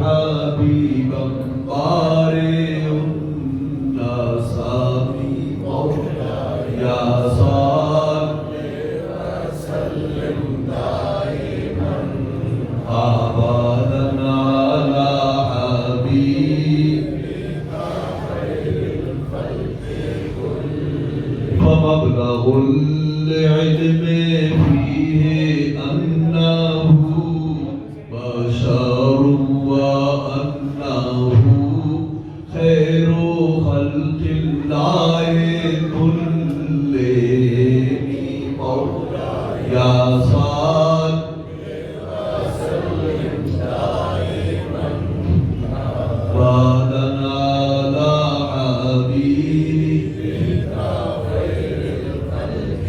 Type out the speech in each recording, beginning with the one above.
حبيبا بارئ النسام مولاي يا صل وسلم دائما أبدا على حبيبك خير الخلق كلهم فمبلغ العلم فيه أنه بشر وأنه خير خلق الله كلهم مولاي يا صل وسلم دائما أبدا على حبيبك خير الخلق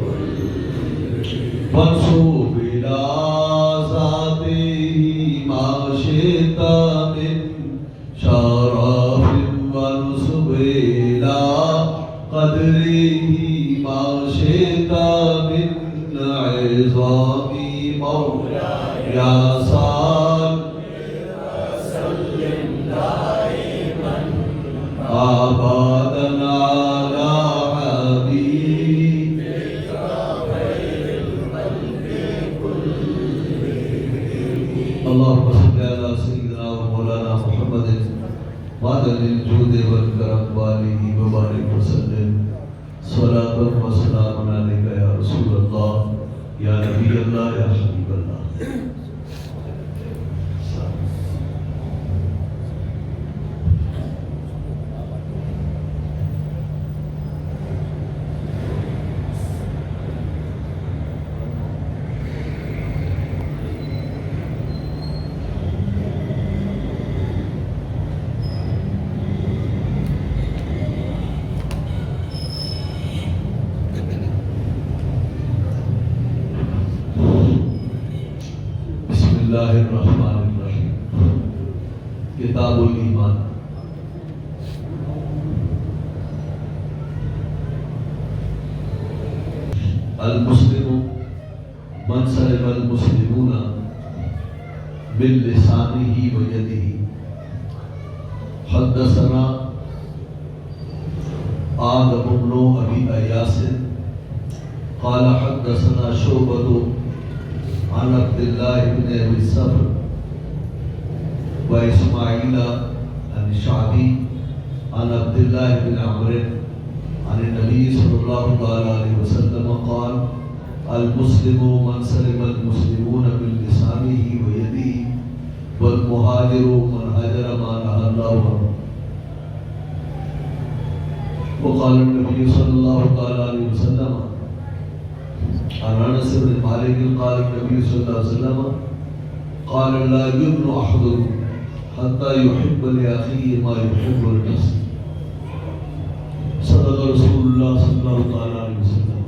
كلهم وانصب إلى ذاته ما شئت من شرف وانصب إلى قدره ما شئت من عظام مولاي يا صل وسلم دائما أبدا على حبيبك خير الخلق كلهم اللهم صل على سيدنا ومولانا محمد معدن الجود والكرم وآله وبارك وسلم صلاة وسلام عليك يا رسول الله يا نبي الله يا حبيب الله بسم اللہ الرحمن الرحیم کتاب الایمان المسلم من سلم المسلمون من لسانه ويده حدثنا آدم بن أبي أياس قال حدثنا شعبة عن عبد الله بن أبي الصبر وإسماعيل عن الشعبي عن عبد الله بن عمرو عن النبي صلى الله عليه وسلم قال المسلم من سلم المسلمون من لسانه ويده والمهاجر من هاجر ما نهى الله عنه وقال النبي صلى الله عليه وسلم عن انس بن مالك قال النبي صلى الله عليه وسلم قال لا يؤمن احدكم حتى يحب لاخيه ما يحب لنفسه صدق رسول الله صلى الله عليه وسلم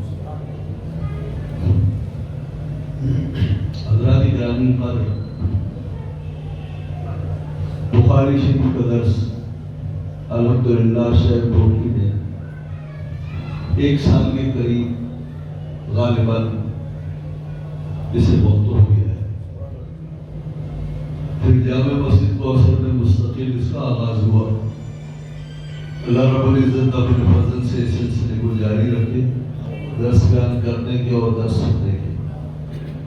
حضرات گرامی پر بخاری شریف کا درس الحمدللہ شیخ بوکی نے 1 سال کے قریب غالباً اسے وقت ہو گیا ہے. پھر جامع مسجد کوثر میں مستقل اس کا آغاز ہوا. اللہ رب العزت اپنے فضل سے اس سلسلے کو جاری رکھے, درس بیان کرنے کے اور درس سننے کے,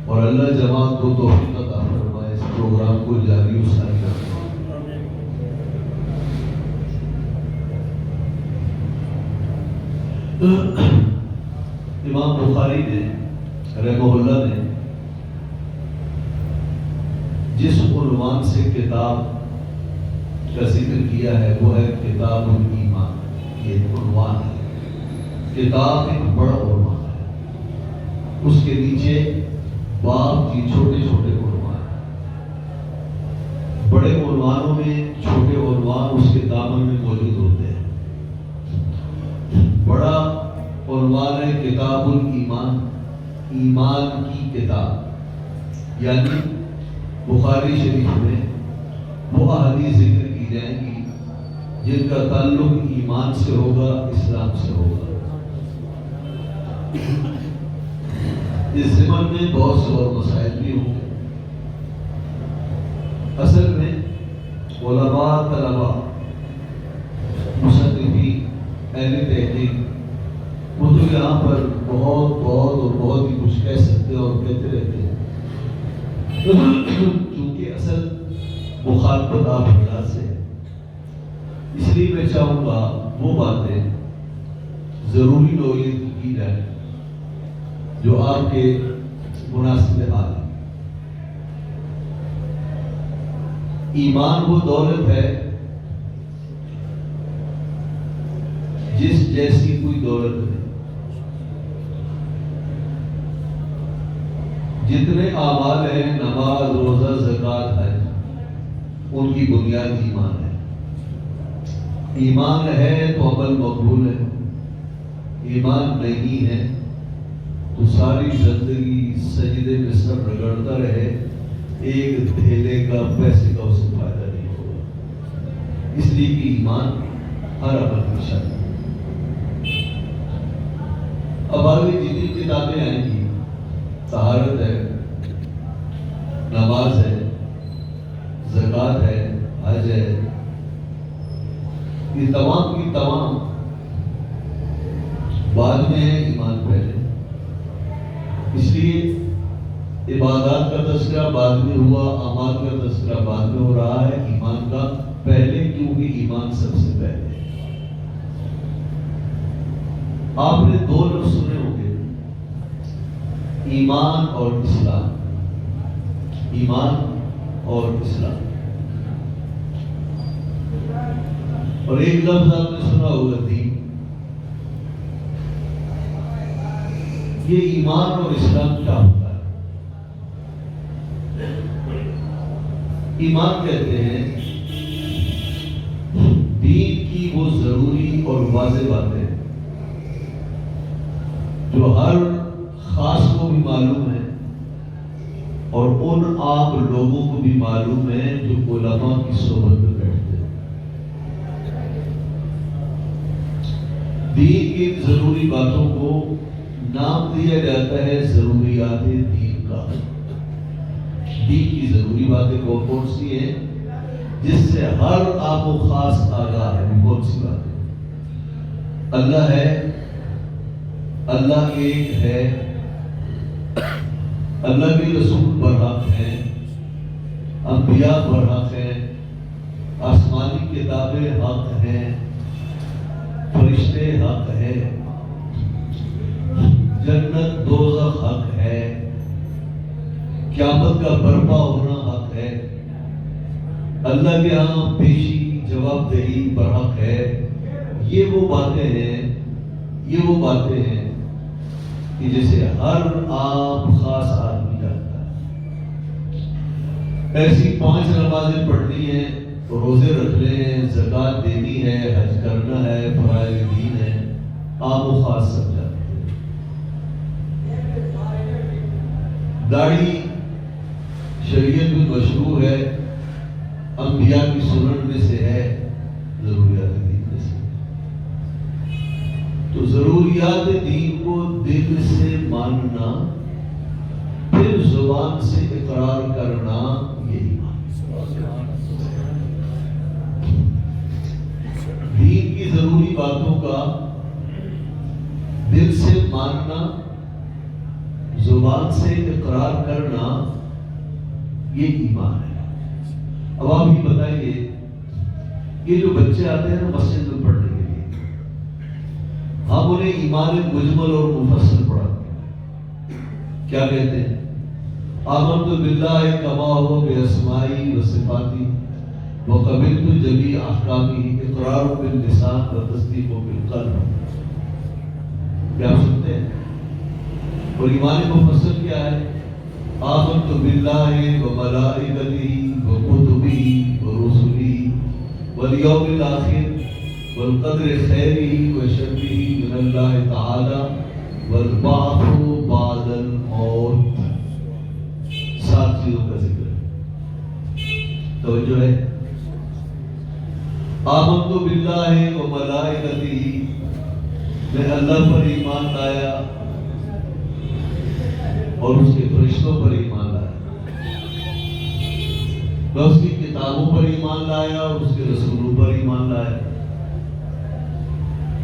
اور اللہ جماعت کو توفیق عطا فرمائے اس پروگرام کو جاری و ساری رکھے. امام بخاری نے رحمہ اللہ نے جس عنوان سے کتاب کا ذکر کیا ہے وہ ہے کتاب الایمان. یہ عنوان ہے, کتاب ایک بڑا عنوان ہے, اس کے نیچے باب کی چھوٹے چھوٹے عنوان ہیں. بڑے عنوانوں میں چھوٹے عنوان اس کے دامن میں موجود ہوتے ہیں. بڑا عنوان ہے کتاب الایمان, ایمان کی کتاب, یعنی بخاری شریف میں وہ احادیث ذکر کی جائیں گی جن کا تعلق ایمان سے ہوگا, اسلام سے ہوگا. اس ضمن میں بہت سے اور مسائل بھی ہوں گے. اصل میں علماء، طلباء، مصنفین، اہل تحقیق، وہ تو یہاں پر بہت ہی کچھ کہہ سکتے ہیں اور کہتے رہتے ہیں، چونکہ اصل مخاطبت آپ اللہ سے ہے۔ اس لیے میں چاہوں گا وہ باتیں ضروری نوعیت کی جائے جو آپ کے مناسب حال ہے۔ ایمان وہ دولت ہے جس جیسی کوئی دولت نہیں۔ جتنے اعمال ہیں، نماز، روزہ، زکوٰۃ، حج، ان کی بنیاد ایمان ہے۔ ایمان ہے تو عمل مقبول ہے، ایمان نہیں ہے تو ساری زندگی سجدے میں سر رگڑتا رہے، ایک تھیلے کا پیسے کا اسے فائدہ نہیں ہوگا۔ اس لیے کہ ایمان ہر عمل کی شرط ہے۔ اب آگے جتنی کتابیں آئیں گی، طہارت ہے، نماز ہے، زکوٰۃ ہے، حج ہے، یہ تمام کی تمام بعد میں ہے، ایمان پہلے۔ اس لیے عبادات کا تذکرہ بعد میں ہوا، اعمال کا تذکرہ بعد میں ہو رہا ہے، ایمان کا پہلے، کیونکہ ایمان سب سے پہلے۔ آپ نے دو لفظ سنے ہوں گے، ایمان اور اسلام۔ ایمان اور اسلام، اور ایک لفظ آپ نے سنا ہوگا دین۔ یہ ایمان اور اسلام کیا ہوتا ہے؟ ایمان کہتے ہیں دین کی وہ ضروری اور واضح باتیں جو ہر خاص کو بھی معلوم ہے اور ان عام لوگوں کو بھی معلوم ہے جو علماء کی صحبت میں بیٹھتے ہیں۔ دین کی ضروری باتوں کو نام دیا جاتا ہے ضروریات دین کا۔ دین کی ضروری باتیں کون سی ہیں جس سے ہر عام و خاص آگاہ ہے؟ کون سی باتیں؟ اللہ ہے، اللہ ایک ہے، اللہ کے رسول برحق ہیں، انبیاء برحق ہیں، آسمانی کتابیں حق ہیں، فرشتے حق ہیں، جنت دوزخ حق ہے، قیامت کا برپا ہونا حق ہے، اللہ کے ہاں پیشی جواب دہی برحق ہے۔ یہ وہ باتیں ہیں کہ جسے ہر عام خاص آدمی جانتا ہے۔ ایسی 5 نمازیں پڑھنی ہیں، روزے رکھنے ہیں، زکوٰۃ دینی ہے، حج کرنا ہے، فرائض دین ہے، عام و خاص سب جانتے ہیں۔ داڑھی شریعت میں مشروع ہے، انبیاء کی سنن میں سے ہے، ضروریات دین میں سے۔ تو ضروریات دین کو دل سے ماننا، پھر زبان سے اقرار کرنا، یہ ایمان۔ دین کی ضروری باتوں کا دل سے ماننا، زبان سے اقرار کرنا، یہ ایمان ہے۔ اب آپ یہ بتائیے، یہ جو بچے آتے ہیں نا مسجد میں پڑھنے کے لیے، ہم انہیں ایمان مجمل اور مفصل پڑھاتے ہیں۔ کیا کہتے ہیں؟ آمنت باللہ کما ہو باسمائی و صفاتی وقبلت جمیع احکامی اقرار باللسان و تصدیق بالقلب۔ کیا سنتے ہیں؟ اور ایمان مفصل کیا ہے؟ آمنت باللہ و ملائکتہ و کتبہ و رسلہ والیوم الآخر والقدر خیرہ و شرہ من اللہ تعالی والبعث بعد الموت۔ 7 چیزوں کا ذکر ہے، توجہ ہے۔ آمنت باللہ و ملائکتہ، میں اللہ پر ایمان لایا اور اس کے فرشتوں پر ایمان لایا۔ میں اس کی کتابوں پر ایمان لایا اور اس کے رسولوں پر ایمان لایا،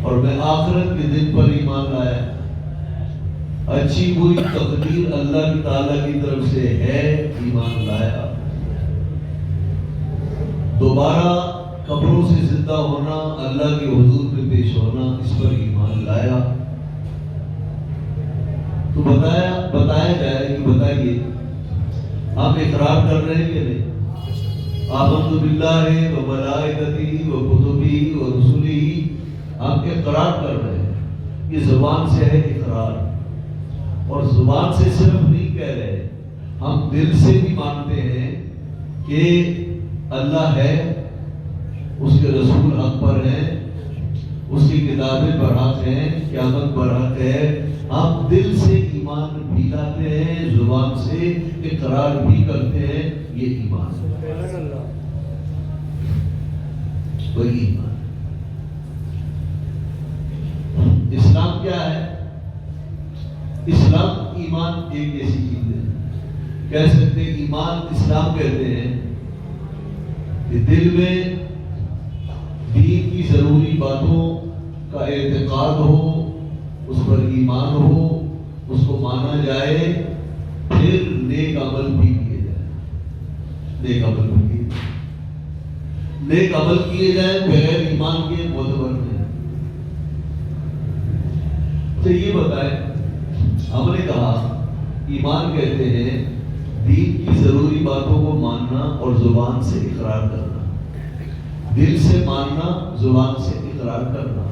اور میں آخرت کے دن پر ایمان لایا۔ اچھی بری تقدیر اللہ تعالیٰ کی طرف سے ہے، ایمان لایا۔ دوبارہ قبروں سے زندہ ہونا، اللہ کے حضور میں پیش ہونا، اس پر ایمان لایا۔ تو بتایا جائے کہ بتائیے آپ اقرار کر رہے ہیں کہ نہیں؟ آمنت باللہ و ملائکتہ و کتبہ و رسلہ، آپ اقرار کر رہے ہیں۔ یہ زبان سے ہے اقرار، اور زبان سے صرف نہیں کہہ رہے، ہم دل سے بھی مانتے ہیں کہ اللہ ہے، اس کے رسول حق پر ہیں، اس کی کتابیں برحق ہیں، قیامت برحق ہے۔ ہم دل سے ایمان بھی لاتے ہیں، زبان سے اقرار بھی کرتے ہیں، یہ ایمان ہے، وہی ایمان۔ اسلام کیا ہے؟ اسلام ایمان ایک ایسی چیز ہے، کہہ سکتے ہیں ایمان اسلام کہتے ہیں کہ دل میں دین کی ضروری باتوں کا اعتقاد ہو، اس پر ایمان ہو، اس کو مانا جائے، پھر نیک عمل بھی کیے جائیں، نیک عمل بھی کیے جائیں، نیک عمل کیے جائیں بغیر ایمان کے معتبر نہیں۔ تو یہ بتائیں، ہم نے کہا ایمان کہتے ہیں دین کی ضروری باتوں کو ماننا اور زبان سے اقرار کرنا، دل سے ماننا، زبان سے اقرار کرنا۔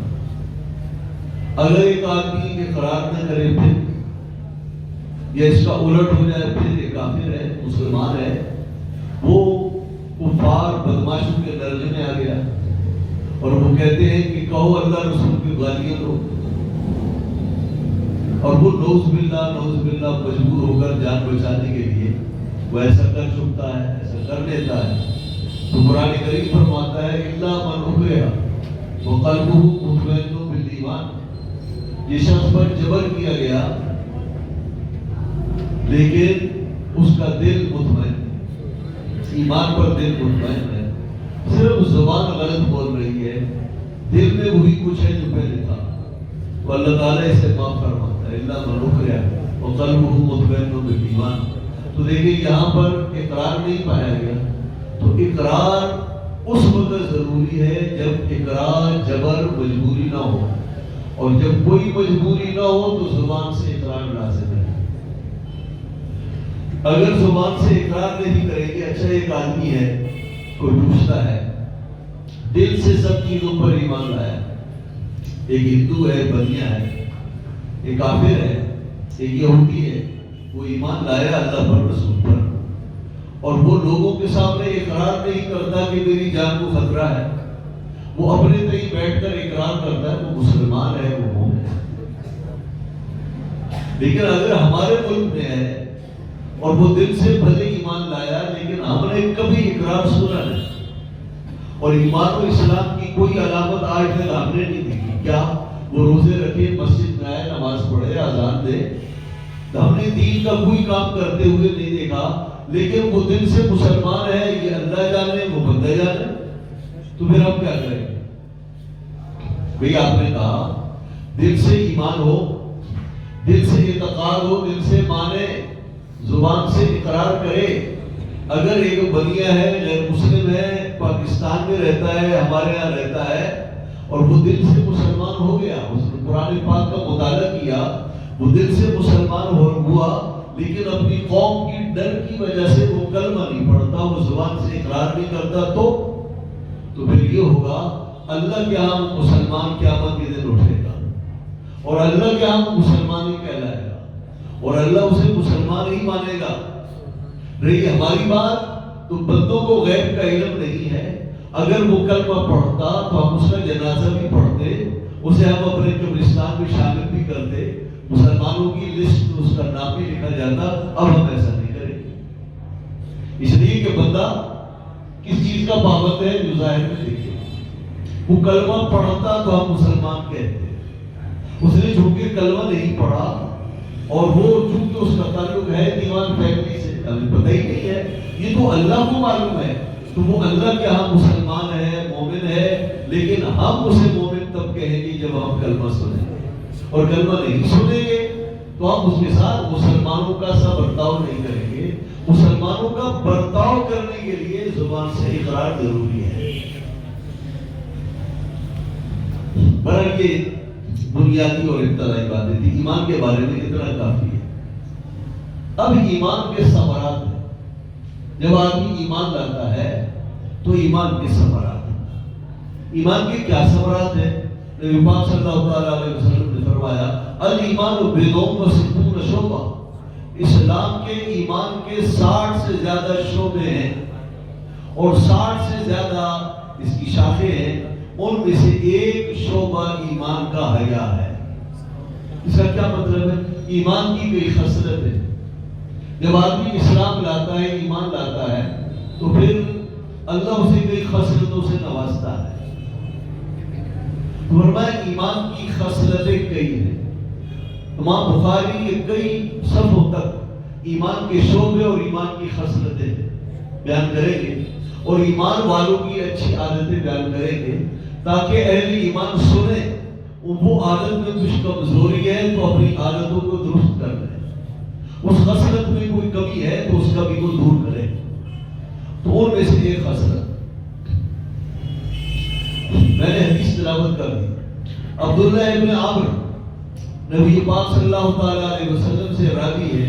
اگر ایک آدمی اقرار نہ کرے پھر، یا اس کا الٹ ہو جائے پھر، یہ کافر ہے، مسلمان ہے، وہ کفار بدماشوں کے درجے میں آ گیا، اور وہ کہتے ہیں کہ کہو اللہ رسول کی گالیاں دو، اور وہ نعوذ باللہ مجبور ہو کر جان بچانے کے لیے وہ ایسا کر چکتا ہے، ایسا کر لیتا ہے۔ تو قرآن کریم فرماتا ہے الا من اکرہ وقلبہ مطمئن بالایمان، یہ شخص پر جبر کیا گیا لیکن اس کا دل مطمئن ہے، ایمان پر دل مطمئن ہے، صرف زبان غلط بول رہی ہے، دل میں وہی کچھ ہے جو پہلے تھا، تو اللہ تعالیٰ اسے معاف فرماتا ہے الا من اکرہ وقلبہ مطمئن بالایمان۔ تو دیکھیں یہاں پر اقرار نہیں پایا گیا، تو اقرار اس وقت ضروری ہے جب اقرار جبر مجبوری نہ ہو، اور جب کوئی مجبوری نہ ہو تو زبان سے اقرار لازم ہے۔ اگر زبان سے اقرار نہیں کریں گے، اچھا ایک آدمی ہے، کوئی پوچھتا ہے دل سے سب چیزوں پر ایمان لایا، ایک ہندو ہے، بنیا ہے، ایک کافر ہے، ایک یہودی ہے، وہ ایمان لایا اللہ پر، رسول پر، اور وہ لوگوں کے سامنے اقرار نہیں کرتا کہ میری جان کو خطرہ ہے، وہ اپنے کہیں بیٹھ کر اقرار کرتا ہے وہ مسلمان ہے، وہ مومن ہے۔ لیکن اگر ہمارے ملک میں ہے اور وہ دل سے بھلے ایمان لایا لیکن ہم نے کبھی اقرار سنا نہیں، اور ایمان و اسلام کی کوئی علامت آج تک ہم نے نہیں دیکھی، کیا وہ روزے رکھے، مسجد میں آئے، نماز پڑھے، اذان دے، ہم نے دین کا کوئی کام کرتے ہوئے نہیں دیکھا، لیکن وہ دل سے مسلمان ہے، یہ اللہ جانے، وہ بندہ جانے، تو پھر ہم کیا کریں گے؟ بھئی آپ نے کہا دل سے ایمان ہو، دل سے اعتقاد ہو، دل سے مانے، زبان سے اقرار کرے۔ اگر ایک بنیا ہے، غیر مسلم ہے، پاکستان میں رہتا ہے، ہمارے یہاں رہتا ہے، اور وہ دل سے مسلمان ہو گیا، اس نے قرآن پاک کا مطالعہ کیا، وہ دل سے مسلمان ہوا، لیکن اپنی قوم کی ڈر کی وجہ سے وہ کلمہ نہیں پڑھتا، وہ زبان سے اقرار نہیں کرتا، تو پھر یہ ہوگا اللہ کے ہاں مسلمان قیامت کے دن اٹھے گا، اور اللہ کے ہاں مسلمان ہی کہلائے گا، اور اللہ اسے مسلمان ہی مانے گا۔ رہی ہماری بات، تو بندوں کو غیب کا علم نہیں ہے، اگر وہ کلمہ پڑھتا تو ہم اس کا جنازہ بھی پڑھتے، اسے ہم اپنے قبرستان میں شامل بھی کرتے، مسلمانوں کی لسٹ میں اس کا نام بھی لکھا جاتا۔ اب ہم ایسا نہیں کریں گے، اس لیے کہ بندہ کس چیز کا پابند ہے جو ظاہر میں دیکھے، وہ کلمہ پڑھتا تو ہم مسلمان کہتے، اس نے چونکہ کلمہ نہیں پڑھا، اور وہ چونکہ اس کا تعلق ہے دیوان فیملی سے، ابھی پتہ ہی نہیں ہے، یہ تو اللہ کو معلوم ہے. تو وہ اللہ کے ہاں مسلمان ہے، مومن ہے، لیکن ہم اسے مومن تب کہیں گے جب ہم کلمہ سنیں گے. اور کلمہ نہیں سنیں گے تو ہم اس کے ساتھ مسلمانوں کا سا برتاؤ نہیں کریں گے. مسلمانوں کا برتاؤ کرنے کے لیے زبان سے اقرار ضروری ہے. برحال یہ بنیادی اور ابتدائی باتیں تھی. ایمان کے بارے میں اتنا کافی ہے. اب ایمان کے ثمرات ہیں. جب آدمی ایمان لاتا ہے تو ایمان کے ثمرات ہیں. ایمان کے کیا ثمرات ہیں؟ نبی پاک صلی اللہ علیہ وسلم نے فرمایا الایمان بضع و ستون شعبہ. اسلام کے ایمان کے 60 سے زیادہ شعبے ہیں اور 60 سے زیادہ اس کی شاخیں ہیں. ان میں سے ایک شعبہ ایمان کا حیا ہے. اس کا کیا مطلب ہے؟ ایمان کی کوئی خصلت ہے. جب آدمی اسلام لاتا ہے، ایمان لاتا ہے، تو پھر اللہ اسے کئی خصلتوں سے نوازتا ہے. فرمایا ایمان کی خصلتیں کئی ہیں. امام بخاری کے کئی صفحوں تک ایمان کے شعبے اور ایمان کی خصلتیں بیان کریں گے اور ایمان والوں کی اچھی عادتیں بیان کریں گے تاکہ اہل ایمان سنیں وہ عادت میں کچھ کمزوری ہے تو اپنی عادتوں کو درست کر لیں. اس خصلت میں کوئی کمی ہے تو اس کا بھی کوئی دور کرے. تو ان میں سے ایک خصلت میں نے حدیث تلاوت کر دی. عبداللہ ابن عمرو نبی پاک صلی اللہ تعالیٰ علیہ وسلم سے راوی ہے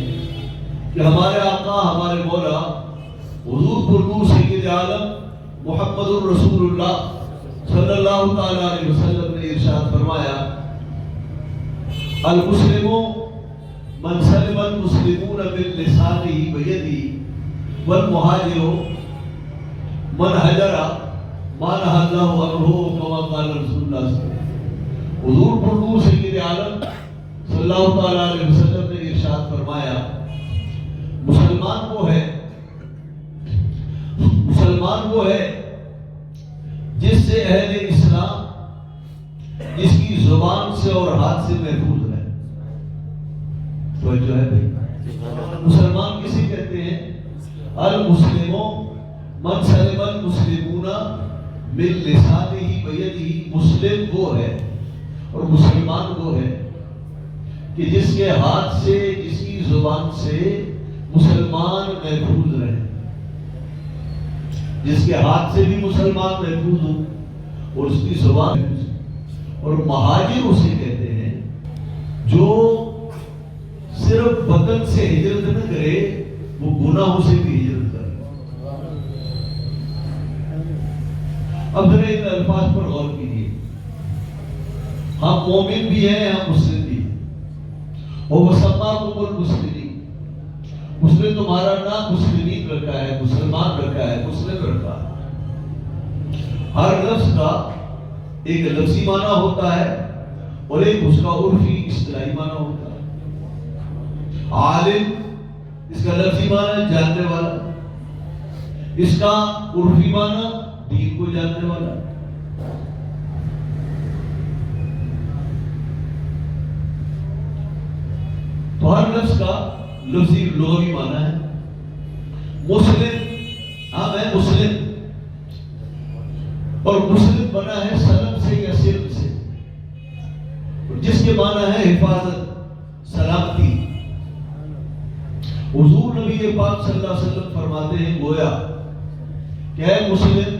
کہ ہمارے آقا ہمارے مولا حضور پرنور سید عالم محمد الرسول اللہ صلی اللہ تعالیٰ علیہ وسلم نے ارشاد فرمایا المسلمون من سلم المسلمون باللسانه بيده والمهاجر من هجر ما نهى الله عنه كما قال رسول الله صلی اللہ علیہ وسلم. حضور پرنور سید عالم صلی اللہ تعالیٰ علیہ وسلم نے ارشاد فرمایا مسلمان وہ ہے جس سے اہل اسلام جس کی زبان سے اور ہاتھ سے محفوظ رہے. تو جو ہے بھائی مسلمان کسی کہتے ہیں؟ المسلمون من سلم المسلمون من لسانه بیدہ. مسلم وہ ہے اور مسلمان وہ ہے کہ جس کے ہاتھ سے جس کی زبان سے مسلمان محفوظ رہے. جس کے ہاتھ سے بھی مسلمان محفوظ ہو اور اس کی زبان محفوظ. اور مہاجر اسے کہتے ہیں جو صرف وطن سے ہجرت نہ کرے وہ گناہوں سے بھی ہجرت کرے. اب ذرا ان الفاظ پر غور کیجیے. ہم مومن بھی ہیں، ہم مسلم بھی ہیں. اور وسماکم المسلمین، مسلم تمہارا نام مسلمین رکھا ہے، مسلمان رکھا ہے، مسلم رکھا ہے. ہر لفظ کا ایک لفظی معنی ہوتا ہے اور ایک اس کا عرفی اصطلاحی معنی ہوتا ہے. عالم اس کا لفظی معنی جاننے والا، اس کا عرفی معنی دین کو جاننے والا. تو ہر لفظ کا لفظی لغوی معنی ہے. مسلم، ہاں میں مسلم، اور مسلم بنا ہے سلم سے یا سلم سے، جس کے معنی ہے حفاظت، سلامتی. حضور نبی پاک صلی اللہ علیہ وسلم فرماتے ہیں گویا کہ اے مسلم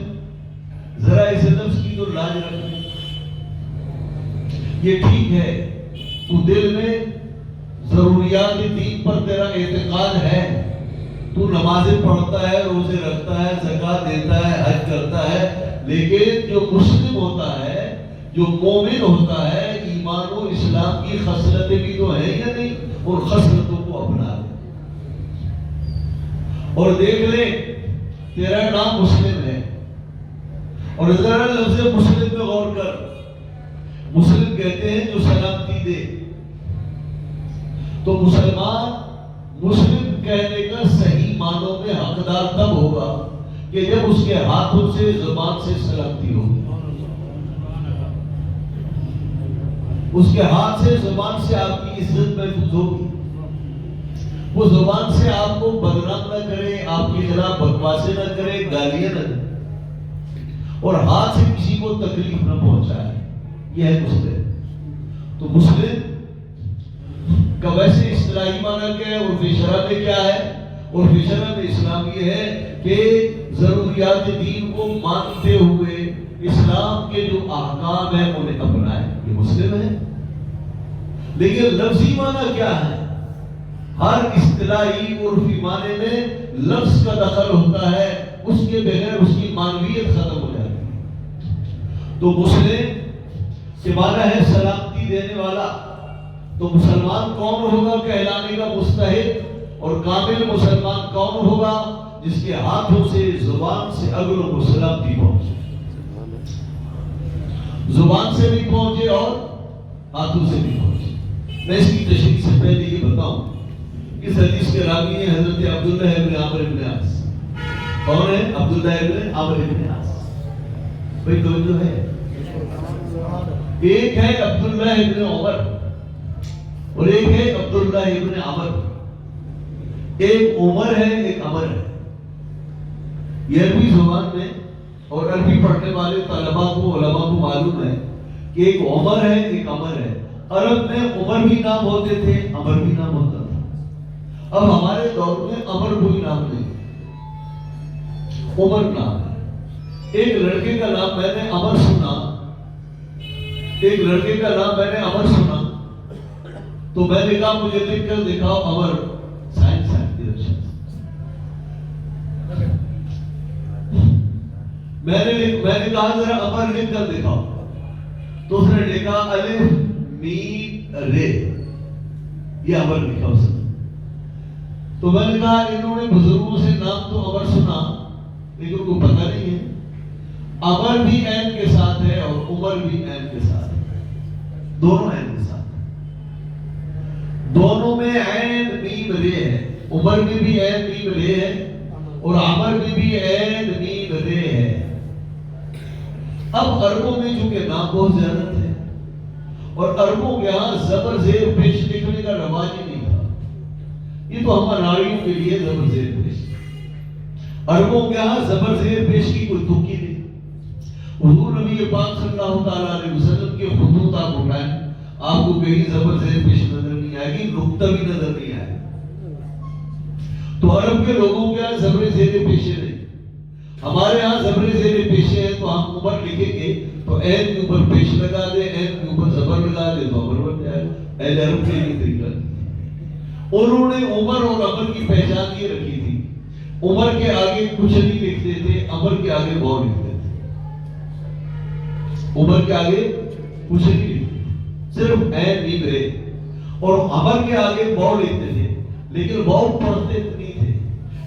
ذرا اس لفظ کی تو لاج رکھ. یہ ٹھیک ہے تو دل میں ضروریات دین پر تیرا اعتقاد ہے، تو نمازیں پڑھتا ہے، روزے رکھتا ہے، زکوٰۃ دیتا ہے، حج کرتا ہے، لیکن جو مسلم ہوتا ہے، جو مومن ہوتا ہے، ایمان و اسلام کی خصلتیں بھی تو ہیں یا نہیں، اور خصلتوں کو اپنا لے. اور دیکھ لے تیرا نام مسلم ہے. اور ذرا لفظ مسلم میں غور کر. مسلم کہتے ہیں جو سلامتی دے. تو مسلمان مسلم کہنے کا صحیح معنوں میں حقدار تب ہوگا کہ جب اس کے ہاتھوں سے زبان سے سلامتی ہوگی. اس کے ہاتھ سے زبان سے آپ کی عزت محفوظ ہوگی. وہ زبان سے آپ کو بدنام نہ کرے، آپ کے خلاف بکواسیں نہ کرے، گالیاں نہ دے، اور ہاتھ سے کسی کو تکلیف نہ پہنچائے. یہ ہے مسلم. تو مسلم کا ویسے اصطلاحی معنی کیا ہے، عرف شرع میں کیا ہے؟ عرف شرع میں اسلام یہ ہے کہ ضروریات دین کو مانتے ہوئے اسلام کے جو احکام ہیں انہیں اپنائے. یہ مسلم ہے. لیکن لفظی معنی کیا ہے؟ ہر اصطلاحی عرفی معنی میں لفظ کا دخل ہوتا ہے، اس کے بغیر اس کی معنویت ختم ہو جاتی ہے. تو مسلم سے معنی ہے سلامتی دینے والا. تو مسلمان کون ہوگا کہلانے کا مستحق؟ اور کامل مسلمان کون ہوگا؟ جس کے ہاتھوں سے، زبان سے اگلوں کو سلامتی پہنچے، زبان سے بھی پہنچے اور ہاتھوں سے بھی پہنچے. میں اس کی تشریح سے پہلے یہ بتاؤں، اس حدیث کے راوی ہیں حضرت عبداللہ ابن عمرو ابن عاص. کون ہے؟ عبداللہ ابن عمرو ابن عاص. بھائی توجہ ہے. ایک ہے عبداللہ ابن عمر اور ایک ہے عبداللہ ابن عمر. ایک عمر ہے، ایک عمر ہے. یہ عربی زبان میں اور عربی پڑھنے والے طلباء کو، علماء کو معلوم ہے کہ ایک عمر ہے، ایک عمر ہے. عرب میں عمر بھی نام ہوتے تھے، عمر بھی نام ہوتا تھا. اب ہمارے دور میں عمر کوئی نام نہیں، عمر نام ہے. ایک لڑکے کا نام میں نے عمر سنا، ایک لڑکے کا نام میں نے عمر سنا، تو میں نے کہا مجھے لکھ کر دکھاؤ عمر. سائنس میں نے کہا ذرا عمر لکھ کر دکھاؤ. تو اس نے لکھا الف میم رے، یہ عمر لکھا اس نے. تو میں نے کہا انہوں نے بزرگوں سے نام تو عمر سنا لیکن کو پتہ نہیں ہے. عمر بھی عین کے ساتھ ہے اور عمر بھی عین کے ساتھ ہے، دونوں عین کے ساتھ ہے. دونوں میں عین میم رے ہے. عمر میں بھی عین میم رے ہے اور عمر میں بھی عین میم رے ہے. اب عربوں میں چونکہ نام بہت زیادہ تھے اور عربوں کے ہاں زبر زیر پیش لکھنے کا رواج ہی نہیں تھا. یہ تو ہم اناڑیوں کے لیے زبر زیر پیش. عربوں کے ہاں زبر زیر پیش کی کوئی تکی نہیں. حضور نبی پاک صلی اللہ تعالیٰ علیہ وسلم کے خطوط آپ اٹھائیں، آپ کو کہیں زبر زیر پیش نظر نہیں آئے گی، نقطہ بھی نظر نہیں آئے گا. تو عرب کے لوگوں کے ہاں زبر زیر پیشے نہیں. ہمارے ہاں زبر زیر پیشے ہے تو ہم عمر لکھیں گے تو عین کے اوپر پیش لگا دے، عین کے اوپر زبر لگا دے تو عمر بن جائے. اہل عرب کے لیے طریقہ. انہوں نے عمر اور عمر کی پہچان یہ رکھی تھی، عمر کے آگے کچھ نہیں لکھتے تھے، عمر کے آگے واو لکھتے تھے. عمر کے آگے کچھ نہیں لکھتے، صرف عین میم رے. اور عمر کے آگے واو لکھتے تھے لیکن واو پڑھتے نہیں تھے.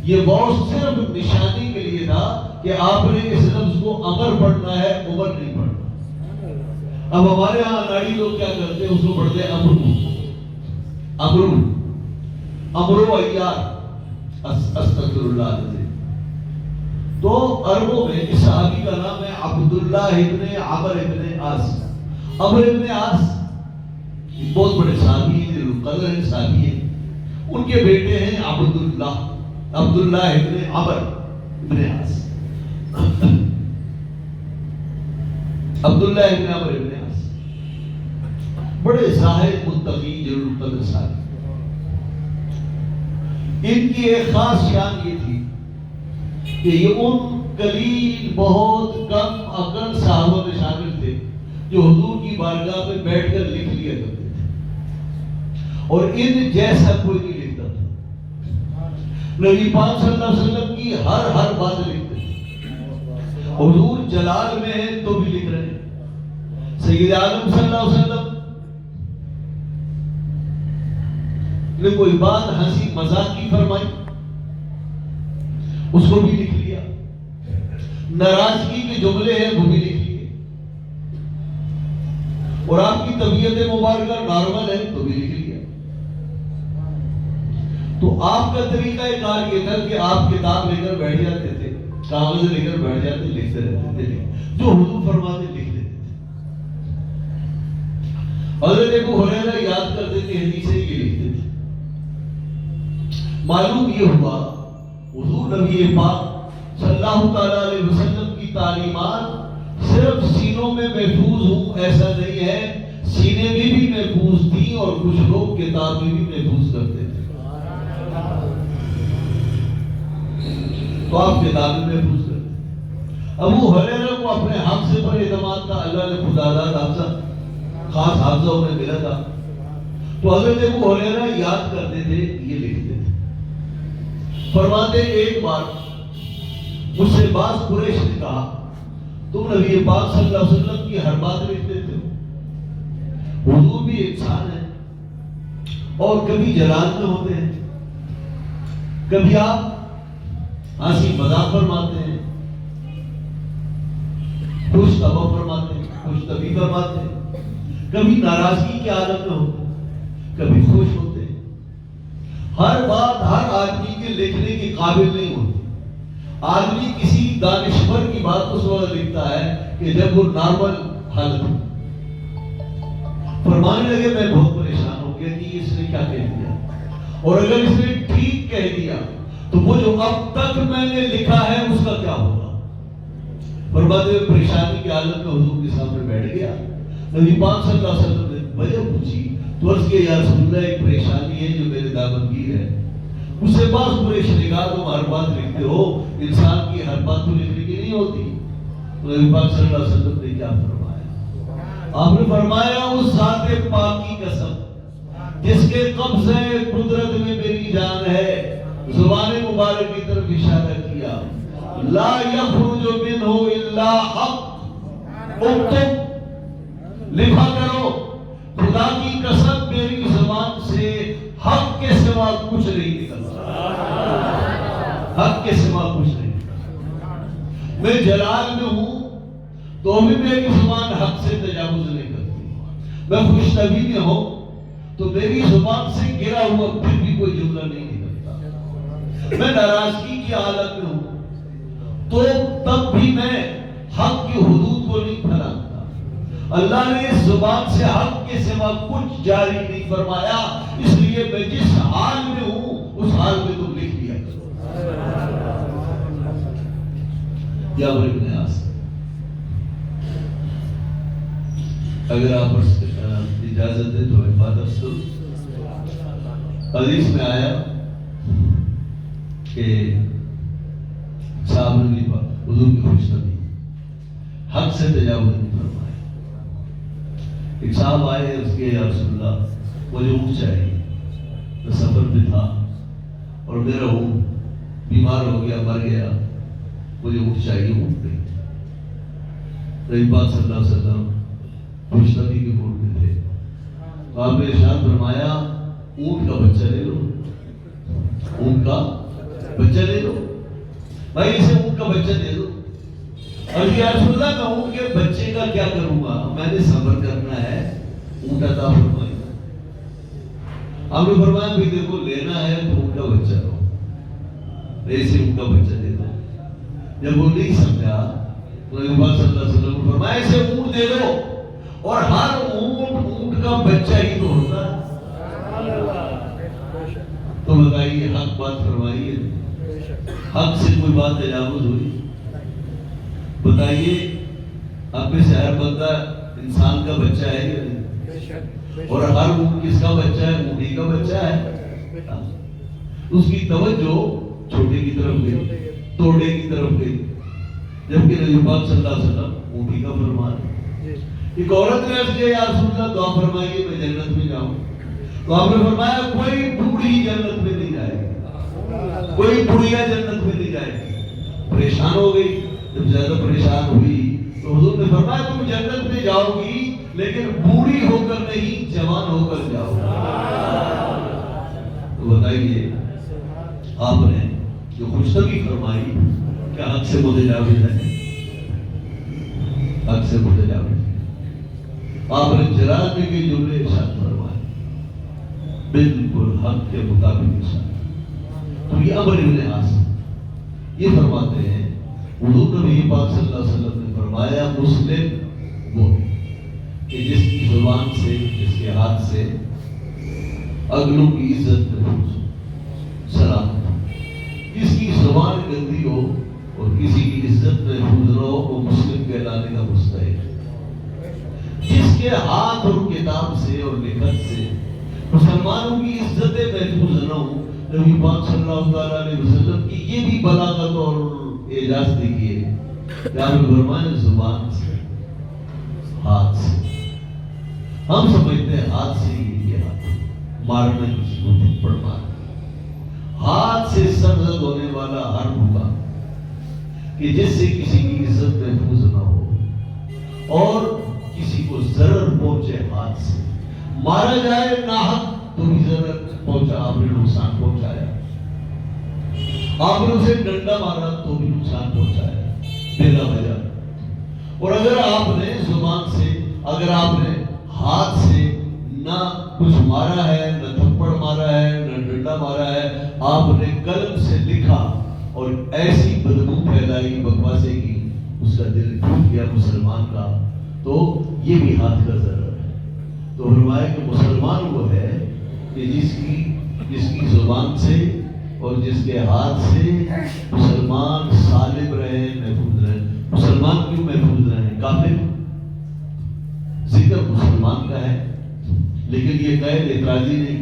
یہ واو صرف نشانی کے لیے تھا کہ آپ نے اس لفظ کو عمر پڑھنا ہے، عمر نہیں پڑھنا. اب ہمارے ہاں اناڑی لوگ کیا کرتے ہیں، اس کو پڑھتے ہیں امرو، امرو، امرو ایار، استغفر اللہ العظیم. تو عربوں میں اس صحابی کا نام ہے عبداللہ ابن عمر ابن عاص. عمر ابن عاص بہت بڑے صحابی ہیں، قدر ہیں، صحابی ہیں. ان کے بیٹے ہیں عبداللہ، عبداللہ ابن عمر ابن عاص. عبداللہ ابن عمر ابن عاص بڑے زاہد متقی جلیل القدر صاحب. ان کی ایک خاص شان یہ تھی کہ یہ ان قلیل بہت کم عقل صحابہ میں شامل تھے جو حضور کی بارگاہ میں بیٹھ کر لکھ لیا کرتے تھے اور ان جیسا کوئی نہیں لکھتا تھا. نبی پاک صلی اللہ علیہ وسلم کی ہر بات لکھتے تھے. حضور جلال میں ہیں تو بھی لکھ رہے ہیں. سید عالم صلی اللہ علیہ وسلم نے کوئی بات ہنسی مذاق کی فرمائی، اس کو بھی لکھ لیا. ناراضگی کے جملے ہیں وہ بھی لکھ لیے. اور آپ کی طبیعت مبارکہ نارمل ہے تو بھی لکھ لیا. تو آپ کا طریقہ کار یہ تھا کہ آپ کتاب لے کر بیٹھ جاتے تھے، کاغذ لے کر بیٹھ جاتے، لکھتے رہتے تھے، جو حضور فرماتے لکھ لیتے تھے. حضرت ابو ہریرہ یاد کرتے تھے، حدیثیں یہ لکھتے تھے. معلوم یہ ہوا حضور نبی پاک صلی اللہ تعالیٰ علیہ وسلم کی تعلیمات صرف سینوں میں محفوظ ہوں ایسا نہیں ہے، سینے میں بھی محفوظ تھی اور کچھ لوگ کتاب میں بھی محفوظ کرتے تھے. تو آپ کتاب میں محفوظ کرتے. ابو ہریرہ کو اپنے حق سے پر اعتماد تھا، اللہ نے خدا داد حافظہ خاص حافظہ انہیں ملا تھا. تو حضرت ابو ہریرہ یاد کرتے تھے، یہ لکھتے تھے. فرماتے ایک بار مجھ سے بعض قریش نے کہا تم نبی پاک صلی اللہ علیہ وسلم کی ہر بات لکھتے تھے. حضور بھی انسان ہے اور کبھی جلال میں ہوتے ہیں، کبھی آپ ہنسی مذاق فرماتے ہیں، خوش طبع فرماتے ہیں، خوش طبی فرماتے ہیں، کبھی ناراضگی کی حالت میں ہوتے ہیں، کبھی خوش ہوتے ہیں. ہر بات ہر آدمی کے لکھنے کے قابل نہیں ہوتی. آدمی کسی دانشور کی بات اس وقت لکھتا ہے کہ جب وہ نارمل حالت ہو. فرمانے لگے میں بہت پریشان ہو گیا کہ اس نے کیا کہہ دیا، اور اگر اس نے ٹھیک کہہ دیا تو وہ جو اب تک میں نے لکھا ہے اس کا کیا ہوگا. فرماتے ہوئے پریشانی کی حالت میں حضور کے سامنے بیٹھ گیا. نبی پاک صلی اللہ علیہ وسلم نے وجہ پوچھی تو عرض کیا یا رسول اللہ ایک پریشانی ہے جو میرے دامنگیر ہے. اس سے بعض قریش نے کہا تم ہر بات لکھتے ہو، انسان کی ہر بات تو لکھنے کی نہیں ہوتی. تو نبی پاک صلی اللہ علیہ وسلم نے کیا فرمایا؟ آپ نے فرمایا اس ذات پاک کی قسم جس کے قبضہ قدرت میں میری جان ہے، زبان مبارک کی طرف اشارہ کیا، لا یخرج منہ الا حق، اکتب لکھا کرو خدا کی قسم میری زبان سے حق کے سوا کچھ نہیں نکلتا، حق کے سوا کچھ نہیں نکلتا. میں جلال میں ہوں تو بھی میری زبان حق سے تجاوز نہیں کرتی. میں خوش طبعی میں ہوں تو میری زبان سے گرا ہوا پھر بھی کوئی جملہ نہیں نکلتا. میں ناراضگی کی حالت میں ہوں تو تب بھی میں حق کی حدود کو نہیں پھیلاتا. اللہ نے اس زبان سے حق کے سوا کچھ جاری نہیں فرمایا، اس لیے میں جس حال میں ہوں اس حال میں تم لکھ دیا کرو. یا ابن عاص، اگر آپ اجازت دیں تو عبادت سن. حدیث میں آیا کہ صاحب نے حضور کی خوش نبی حق سے تجاوز نہیں فرمایا. ایک صاحب آئے اس کے یا رسول اللہ مجھے اونٹ چاہیے، میں سفر پہ تھا اور میرا اونٹ بیمار ہو گیا، مر گیا، مجھے اونٹ چاہیے. اونٹ پہ نبی پاک صلی اللہ علیہ وسلم خوش نبی کے موڈ میں تھے. تو آپ نے ارشاد فرمایا اونٹ کا بچہ لے لو، اونٹ کا بچہ لے لو، بھائی اسے اونٹ کا بچہ دے دو. اور یا رسول اللہ میں اونٹ کے بچے کا کیا کروں گا، میں نے صبر کرنا ہے، اونٹ عطا فرمائے. آپ نے فرمایا بھی دیکھو لینا ہے تو اونٹ کا بچہ دو، ایسے اونٹ کا بچہ دے دو. جب وہ نہیں سمجھا تو نبی پاک صلی اللہ علیہ وسلم نے فرمایا اسے اونٹ دے دو، اور ہر اونٹ کا بچہ ہی تو ہوتا ہے. تو بتائیے حق بات فرمائیے، حق سے کوئی بات تجاوز ہوئی؟ بتائیے آپ میں سے ہر بندہ انسان کا بچہ ہے یا نہیں؟ اور ہر اونٹ کس کا بچہ ہے؟ اونٹی کا بچہ ہے. اس کی توجہ چھوٹے کی طرف گئی، توڑے کی طرف گئی، جبکہ نبی پاک صلی اللہ علیہ وسلم اونٹی کا فرمان. ایک عورت نے عرض کیا یا رسول اللہ دعا فرمائیے میں جنت میں جاؤں. تو آپ نے فرمایا کوئی بوڑھی جنت میں نہیں جائے گی، کوئی بڑھیا جنت میں نہیں جائے گی. پریشان ہو گئی. جب زیادہ پریشان ہوئی تو حضور نے فرمایا تم جنت میں جاؤ گی لیکن بوڑھی ہو کر نہیں، جوان ہو کر جاؤ. تو بتائیے آپ نے جو خوشخبری فرمائی کیا حق سے متجاوز ہے؟ حق سے متجاوز. آپ نے جلال کے جملے ارشاد فرمائے بالکل حق کے مطابق ارشاد. تو یہ امر ابن عاص یہ فرماتے ہیں حضور نبی پاک صلی اللہ علیہ وسلم نے فرمایا مسلم وہ کہ جس کی زبان سے، جس کے ہاتھ سے اگلوں کی عزت محفوظ ہو، سلام گندی ہو اور کسی کی عزت محفوظ نہ ہو وہ مسلم کہلانے کا مستحق ہے۔ جس کے ہاتھ اور کتاب سے اور لکھت سے مسلمانوں کی عزتیں محفوظ نہ ہوں، نبی پاک صلی اللہ تعالیٰ علیہ وسلم کی یہ بھی بلاغت اور اعجاز دیکھیے کہ آپ نے فرمایا زبان سے، ہاتھ سے۔ ہم سمجھتے ہیں ہاتھ سے یہ ہاتھ مارنا، کسی کو تھپڑ مارنا، ہاتھ سے سرزد ہونے والا ہر ہوگا کہ جس سے کسی کی عزت محفوظ نہ ہو اور کسی کو ضرر پہنچے، ہاتھ سے مارا جائے ناحق تو بھی ضرر پہنچا، آپ نے نقصان پہنچایا، آپ نے اسے ڈنڈا مارا تو بھی نقصان پہنچایا بلا وجہ۔ اور اگر آپ نے زبان سے، اگر آپ نے ہاتھ سے نہ کچھ مارا ہے، نہ تھپڑ مارا ہے، نہ ڈنڈا مارا ہے، آپ نے قلم سے لکھا اور ایسی بدبو پھیلائی، بکواسے کی، اس کا دل ٹوٹ گیا مسلمان کا، تو یہ بھی ہاتھ کا ضرر ہے۔ تو فرمایا کہ مسلمان وہ ہے کہ جس کی زبان سے اور جس کے ہاتھ سے مسلمان سالم رہے، محفوظ رہے۔ مسلمان کیوں محفوظ رہے؟ کافر ذکر مسلمان کا ہے، لیکن یہ قید اعتراضی نہیں،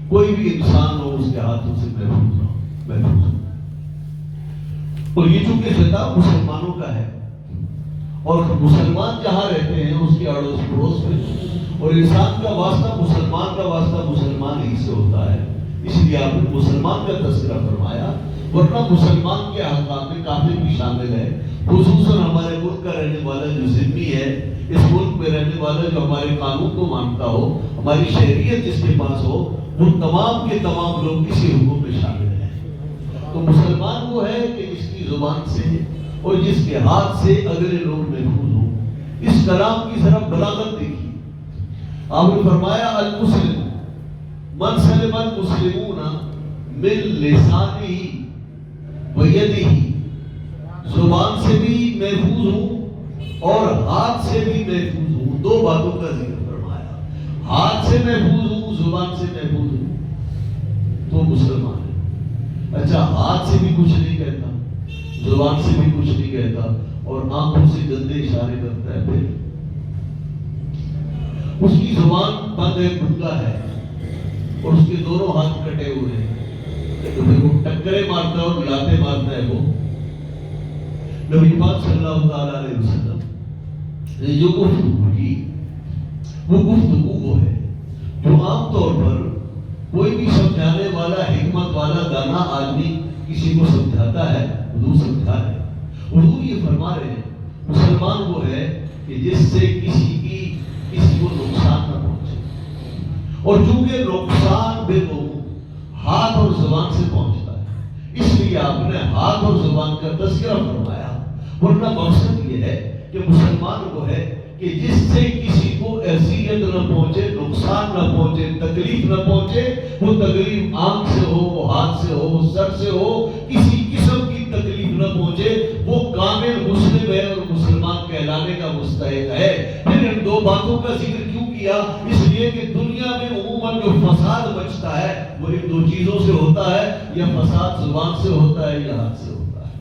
کوئی بھی انسان ہو اس کے ہاتھوں سے محفوظ ہو۔ اور یہ چونکہ خطاب مسلمانوں کا ہے اور مسلمان جہاں رہتے ہیں اس کے اڑوس پڑوس میں، اور انسان کا واسطہ، مسلمان کا واسطہ مسلمان ہی سے ہوتا ہے، اس لیے آپ نے مسلمان کا تذکرہ فرمایا، ورنہ مسلمان کے احکام میں کافر بھی شامل ہے، خصوصاً ہمارے ملک کا رہنے والا جو ذمہ ہے، اس ملک میں رہنے والا جو ہمارے قانون کو مانتا ہو، ہماری شہریت جس کے پاس ہو، وہ تمام کے تمام لوگ اسی حکم میں شامل ہیں۔ تو مسلمان وہ ہے کہ جس کی زبان سے اور جس کے ہاتھ سے اگلے لوگ محفوظ ہوں۔ اس کلام کی ذرا بلاغت دیکھیے، آپ نے فرمایا المسلم من سلم المسلمون من لسانہ و یدہ، زبان سے بھی محفوظ ہوں اور ہاتھ سے بھی محفوظ ہوں۔ دو باتوں کا ذکر فرمایا، ہاتھ سے محفوظ ہوں، زبان سے محفوظ ہوں، تو مسلمان ہے۔ اچھا، ہاتھ سے بھی کچھ نہیں کہتا، زبان سے بھی کچھ نہیں کہتا اور آنکھوں سے گندے اشارے کرتا ہے، پھر اس کی زبان بند ہے، گنگا ہے اور اس کے دونوں ہاتھ کٹے ہوئے ہیں، تو پھر وہ ٹکرے مارتا ہے اور لاتے مارتا ہے۔ وہ نبی پاک صلی اللہ تعالیٰ علیہ وسلم نے جو گفتگو کی، وہ گفتگو وہ ہے جو عام طور پر کوئی بھی سمجھانے والا، حکمت والا، دانا آدمی کسی کو سمجھاتا ہے، حضور سمجھا رہے ہیں۔ حضور یہ فرما رہے ہیں مسلمان وہ ہے کہ جس سے کسی کو نقصان نہ پہنچے، اور چونکہ نقصان بے ہاتھ اور زبان سے پہنچتا ہے، اس لیے آپ نے ہاتھ اور زبان کا تذکرہ فرمایا۔ ورنہ مقصد یہ ہے کہ مسلمان وہ ہے کہ جس سے کسی کو اذیت نہ پہنچے، نقصان نہ پہنچے، تکلیف نہ پہنچے، وہ تکلیف آنکھ سے ہو، وہ ہاتھ سے ہو، وہ سر سے ہو، کسی قسم کی تکلیف نہ پہنچے، وہ کامل مسلم ہے اور مسلمان کہلانے کا مستحق ہے۔ پھر ان دو باتوں کا ذکر کیوں کیا؟ اس لیے کہ دنیا میں عموماً جو فساد بچتا ہے وہ ان دو چیزوں سے ہوتا ہے، یا فساد زبان سے ہوتا ہے یا ہاتھ سے ہوتا ہے۔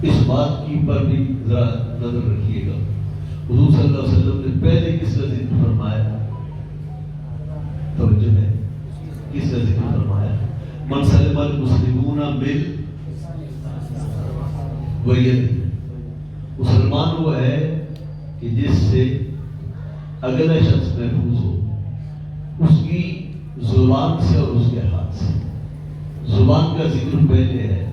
اس بات کی پر بھی ذرا نظر رکھیے گا، حضور صلی اللہ علیہ وسلم نے پہلے کس کا ذکر فرمایا؟ توجہ ہے، کس کا ذکر فرمایا؟ من سلم المسلمون من ویدہ، مسلمان وہ ہے کہ جس سے اگلا شخص محفوظ ہو، اس کی زبان سے اور اس کے ہاتھ سے۔ زبان کا ذکر پہلے ہے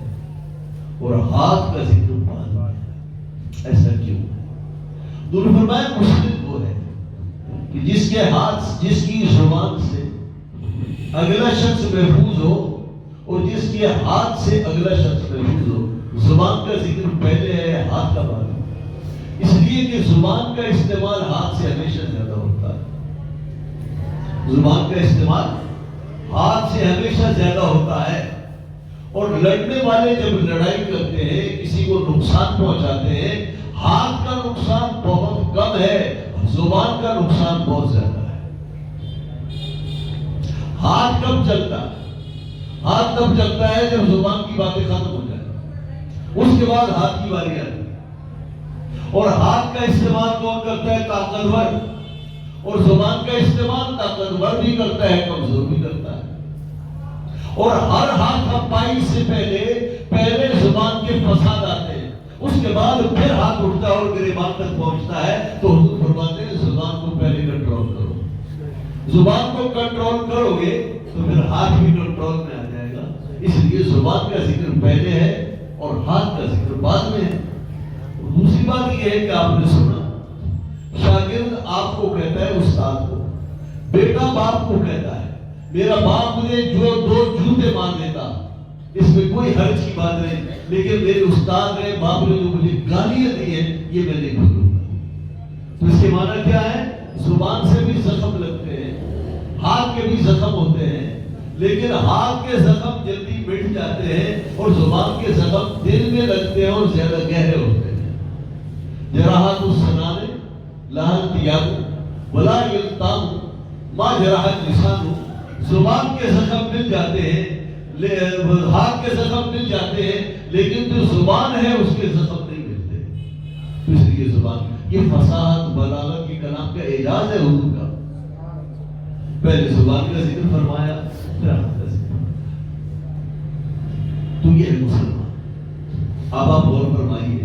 اور ہاتھ کا ذکر بعد میں ہے۔ ایسا کیوں ہے؟ دونوں فرمایا مسلم وہ ہے کہ جس کے ہاتھ، جس کی زبان سے اگلا شخص محفوظ ہو اور جس کے ہاتھ سے اگلا شخص محفوظ ہو۔ زبان کا ذکر پہلے ہے، ہاتھ کا بعد میں، اس لیے کہ زبان کا استعمال ہاتھ سے ہمیشہ زیادہ ہوتا ہے۔ زبان کا استعمال ہاتھ سے ہمیشہ زیادہ ہوتا ہے، اور لڑنے والے جب لڑائی کرتے ہیں، کسی کو نقصان پہنچاتے ہیں، ہاتھ کا نقصان بہت کم ہے، زبان کا نقصان بہت زیادہ ہے۔ ہاتھ کب چلتا ہے؟ ہاتھ تب چلتا ہے جب زبان کی باتیں ختم ہو جائیں، اس کے بعد ہاتھ کی باری آتی ہے۔ اور ہاتھ کا استعمال کون کرتا ہے؟ طاقتور۔ اور زبان کا استعمال طاقتور بھی کرتا ہے، کمزور بھی کرتا ہے۔ اور ہر ہاتھ ہفائی سے پہلے زبان کے فساد آتے ہیں، اس کے بعد پھر ہاتھ اٹھتا ہے اور گریبان تک پہنچتا ہے۔ تو حضور فرماتے ہیں زبان کو پہلے کنٹرول کرو۔ زبان کو کنٹرول کرو گے تو پھر ہاتھ بھی کنٹرول میں آ جائے گا۔ اس لیے زبان کا ذکر پہلے ہے اور ہاتھ کا ذکر بعد میں ہے۔ دوسری بات یہ ہے کہ آپ نے سنا شاگرد آپ کو کہتا ہے استاد کو، بیٹا باپ کو کہتا ہے میرا باپ مجھے جو 2 جوتے مار دیتا، اس میں کوئی حرج کی بات نہیں، لیکن میرے استاد نے باپ نے جو مجھے گالیاں دی ہیں یہ میں نہیں بھولوں گا۔ تو اس کے معنی کیا ہے؟ زبان سے بھی زخم لگتے ہیں، ہاتھ کے بھی زخم ہوتے ہیں، لیکن ہاتھ کے زخم جلدی مٹ جاتے ہیں اور زبان کے زخم دل میں لگتے ہیں اور زیادہ گہرے ہوتے ہیں۔ جراحت السنان لا التیاب ولا یلتام ما جراحت لسان، زبان کے زخم مل جاتے ہیں، ہاتھ کے زخم مل جاتے ہیں، لیکن جو زبان ہے اس کے زخم نہیں ملتے۔ تو اس لیے زبان یہ فصاحت بلاغت کی کلام کا اعجاز ہے حضور کا۔ پہلے زبان کا ذکر فرمایا، پھر ہاتھ کا ذکر۔ تو یہ ہے مسلمان۔ اب آپ غور فرمائیے،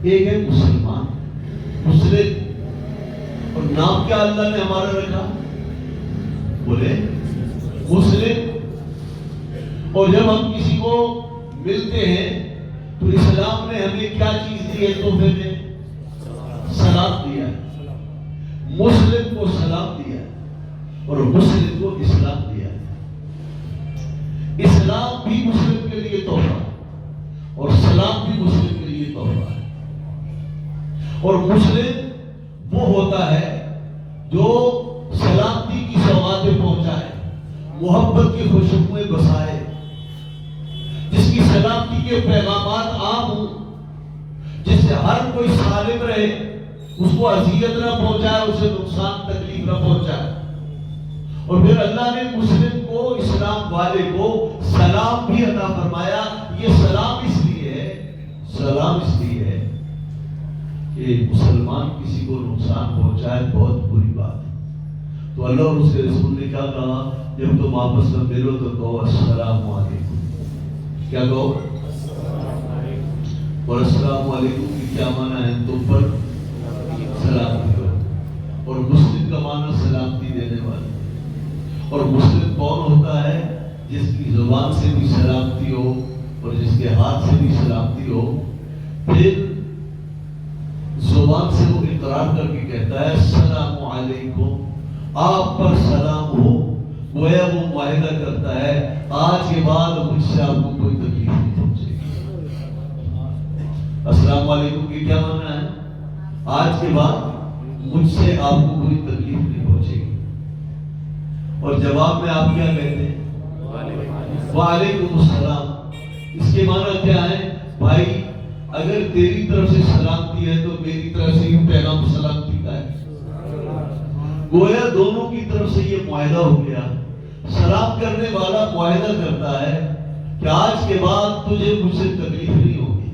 ایک ہے مسلمان، مسلم، اور نام کیا اللہ نے ہمارا رکھا؟ بولے مسلم۔ اور جب ہم کسی کو ملتے ہیں تو اسلام نے ہمیں کیا چیز دی ہے؟ تحفے میں سلام دیا ہے، مسلم کو سلام دیا ہے اور مسلم کو اسلام دیا ہے۔ اسلام بھی مسلم کے لیے تحفہ ہے اور سلام بھی مسلم کے لیے تحفہ ہے۔ اور مسلم وہ ہوتا ہے جو سلامتی کی سوغاتیں پہنچائے، محبت کی خوشبوئیں بسائے، جس کی سلامتی کے پیغامات عام ہوں، جس سے ہر کوئی سالم رہے، اس کو اذیت نہ پہنچائے، اسے نقصان تکلیف نہ پہنچائے۔ اور پھر اللہ نے مسلم کو، اسلام والے کو سلام بھی عطا فرمایا۔ یہ سلام اس لیے ہے کہ مسلمان کسی کو نقصان پہنچائے بہت بری بات ہے۔ تو اللہ اور اس کے رسول نے کیا کہا؟ جب تم آپس میں ملو تو کہو السلام علیکم۔ کیا کہو؟ اور السلام علیکم کی کیا معنی ہے؟ تم پر سلام کرو۔ اور مسلم کا معنی سلامتی دینے والا۔ اور مسلم کون ہوتا ہے؟ جس کی زبان سے بھی سلامتی ہو اور جس کے ہاتھ سے بھی سلامتی ہو، پھر زبان سے وہ اقرار کر کے کہتا ہے السلام علیکم، آپ پر سلام ہو، گویا وہ معاہدہ کرتا ہے آج کے بعد مجھ سے آپ کو کوئی تکلیف نہیں پہنچے گی۔ السلام علیکم کی کیا معنی ہے؟ آج کے بعد مجھ سے آپ کو کوئی تکلیف نہیں پہنچے گی۔ اور جواب میں آپ کیا کہتے ہیں؟ وعلیکم السلام۔ اس کے معنی کیا ہے؟ بھائی اگر تیری طرف سے سلامتی ہے تو میری طرف سے بھی پیغام سلامتی کا ہے۔ گویا دونوں کی طرف سے یہ معاہدہ ہو گیا۔ سلام کرنے والا معاہدہ کرتا ہے کہ آج کے بعد تجھے مجھ سے تکلیف نہیں ہوگی،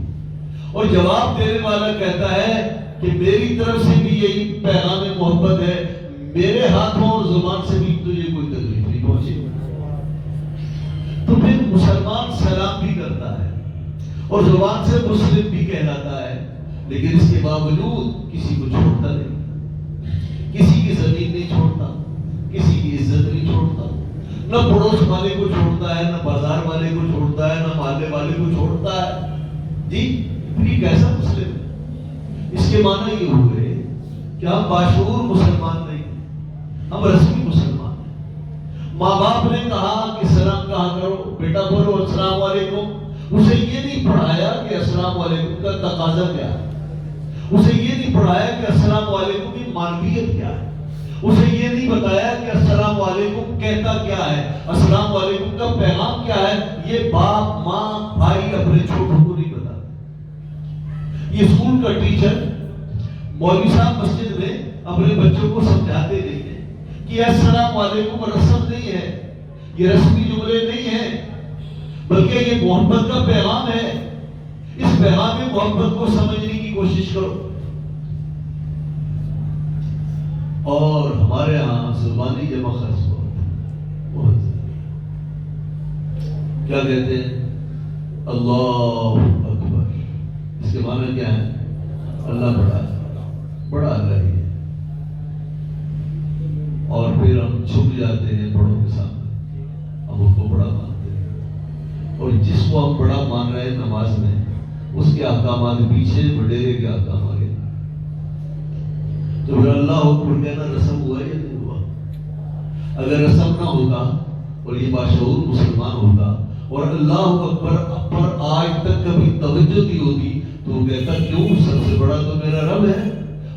اور جواب دینے والا کہتا ہے کہ میری طرف سے بھی یہی پیغام محبت ہے، میرے ہاتھوں اور زبان سے بھی تجھے کوئی تکلیف نہیں پہنچے۔ تو پھر مسلمان سلام بھی کرتا ہے اور زبان سے مسلم بھی کہلاتا ہے، لیکن اس کے باوجود کسی کو چھوڑتا نہیں، کسی کی زمین نہیں چھوڑتا، کسی کی عزت نہیں چھوڑتا، نہ پڑوس والے کو چھوڑتا ہے، نہ بازار والے کو چھوڑتا ہے، نہ محلے والے کو چھوڑتا ہے۔ جی یہ کیسا مسلم ہے؟ اس کے معنی یہ ہوئے کہ ہم باشعور مسلمان نہیں، ہم رسمی مسلمان ہیں۔ ماں باپ نے کہا کہ سلام کہا کرو، بیٹا بولو السلام علیکم، اسے یہ نہیں پڑھایا کہ السلام علیکم کا تقاضا کیا ہے، اسے یہ نہیں پڑھایا کہ السلام علیکم کی معنویت کیا ہے، اسے یہ نہیں بتایا کہ السلام علیکم کہتا کیا ہے، السلام علیکم کا پیغام کیا ہے۔ یہ باپ ماں بھائی اپنے چھوٹوں کو نہیں بتاتے۔ یہ اسکول کا ٹیچر مولوی صاحب مسجد میں اپنے بچوں کو سمجھاتے نہیں ہیں کہ السلام علیکم رسم نہیں ہے، یہ رسمی جملے نہیں ہیں، بلکہ یہ محبت کا پیغام ہے. اس پیغام محبت کو سمجھنے کی کوشش کرو. اور ہمارے ہاں زبانی جمع خرچ بہت کیا کہتے ہیں؟ اللہ اکبر. اس کے معنی کیا ہے؟ اللہ بڑا ہے، بڑا اللہ ہی ہے. اور پھر ہم چھپ جاتے ہیں بڑوں کے سامنے، ہم اس کو بڑا مانتے ہیں. اور جس کو ہم بڑا مان رہے ہیں نماز میں، اس کے احکامات پیچھے وڈیرے کے احکام آگے. تو پھر اللہ اکبر کہنا رسم ہوا یا نہیں ہوا؟ اگر رسم نہ ہوتا اور یہ باشعور مسلمان ہوتا اور اللہ اکبر پر آج تک کبھی توجہ دی ہوتی تو وہ کہتا کیوں؟ سب سے بڑا تو میرا رب ہے،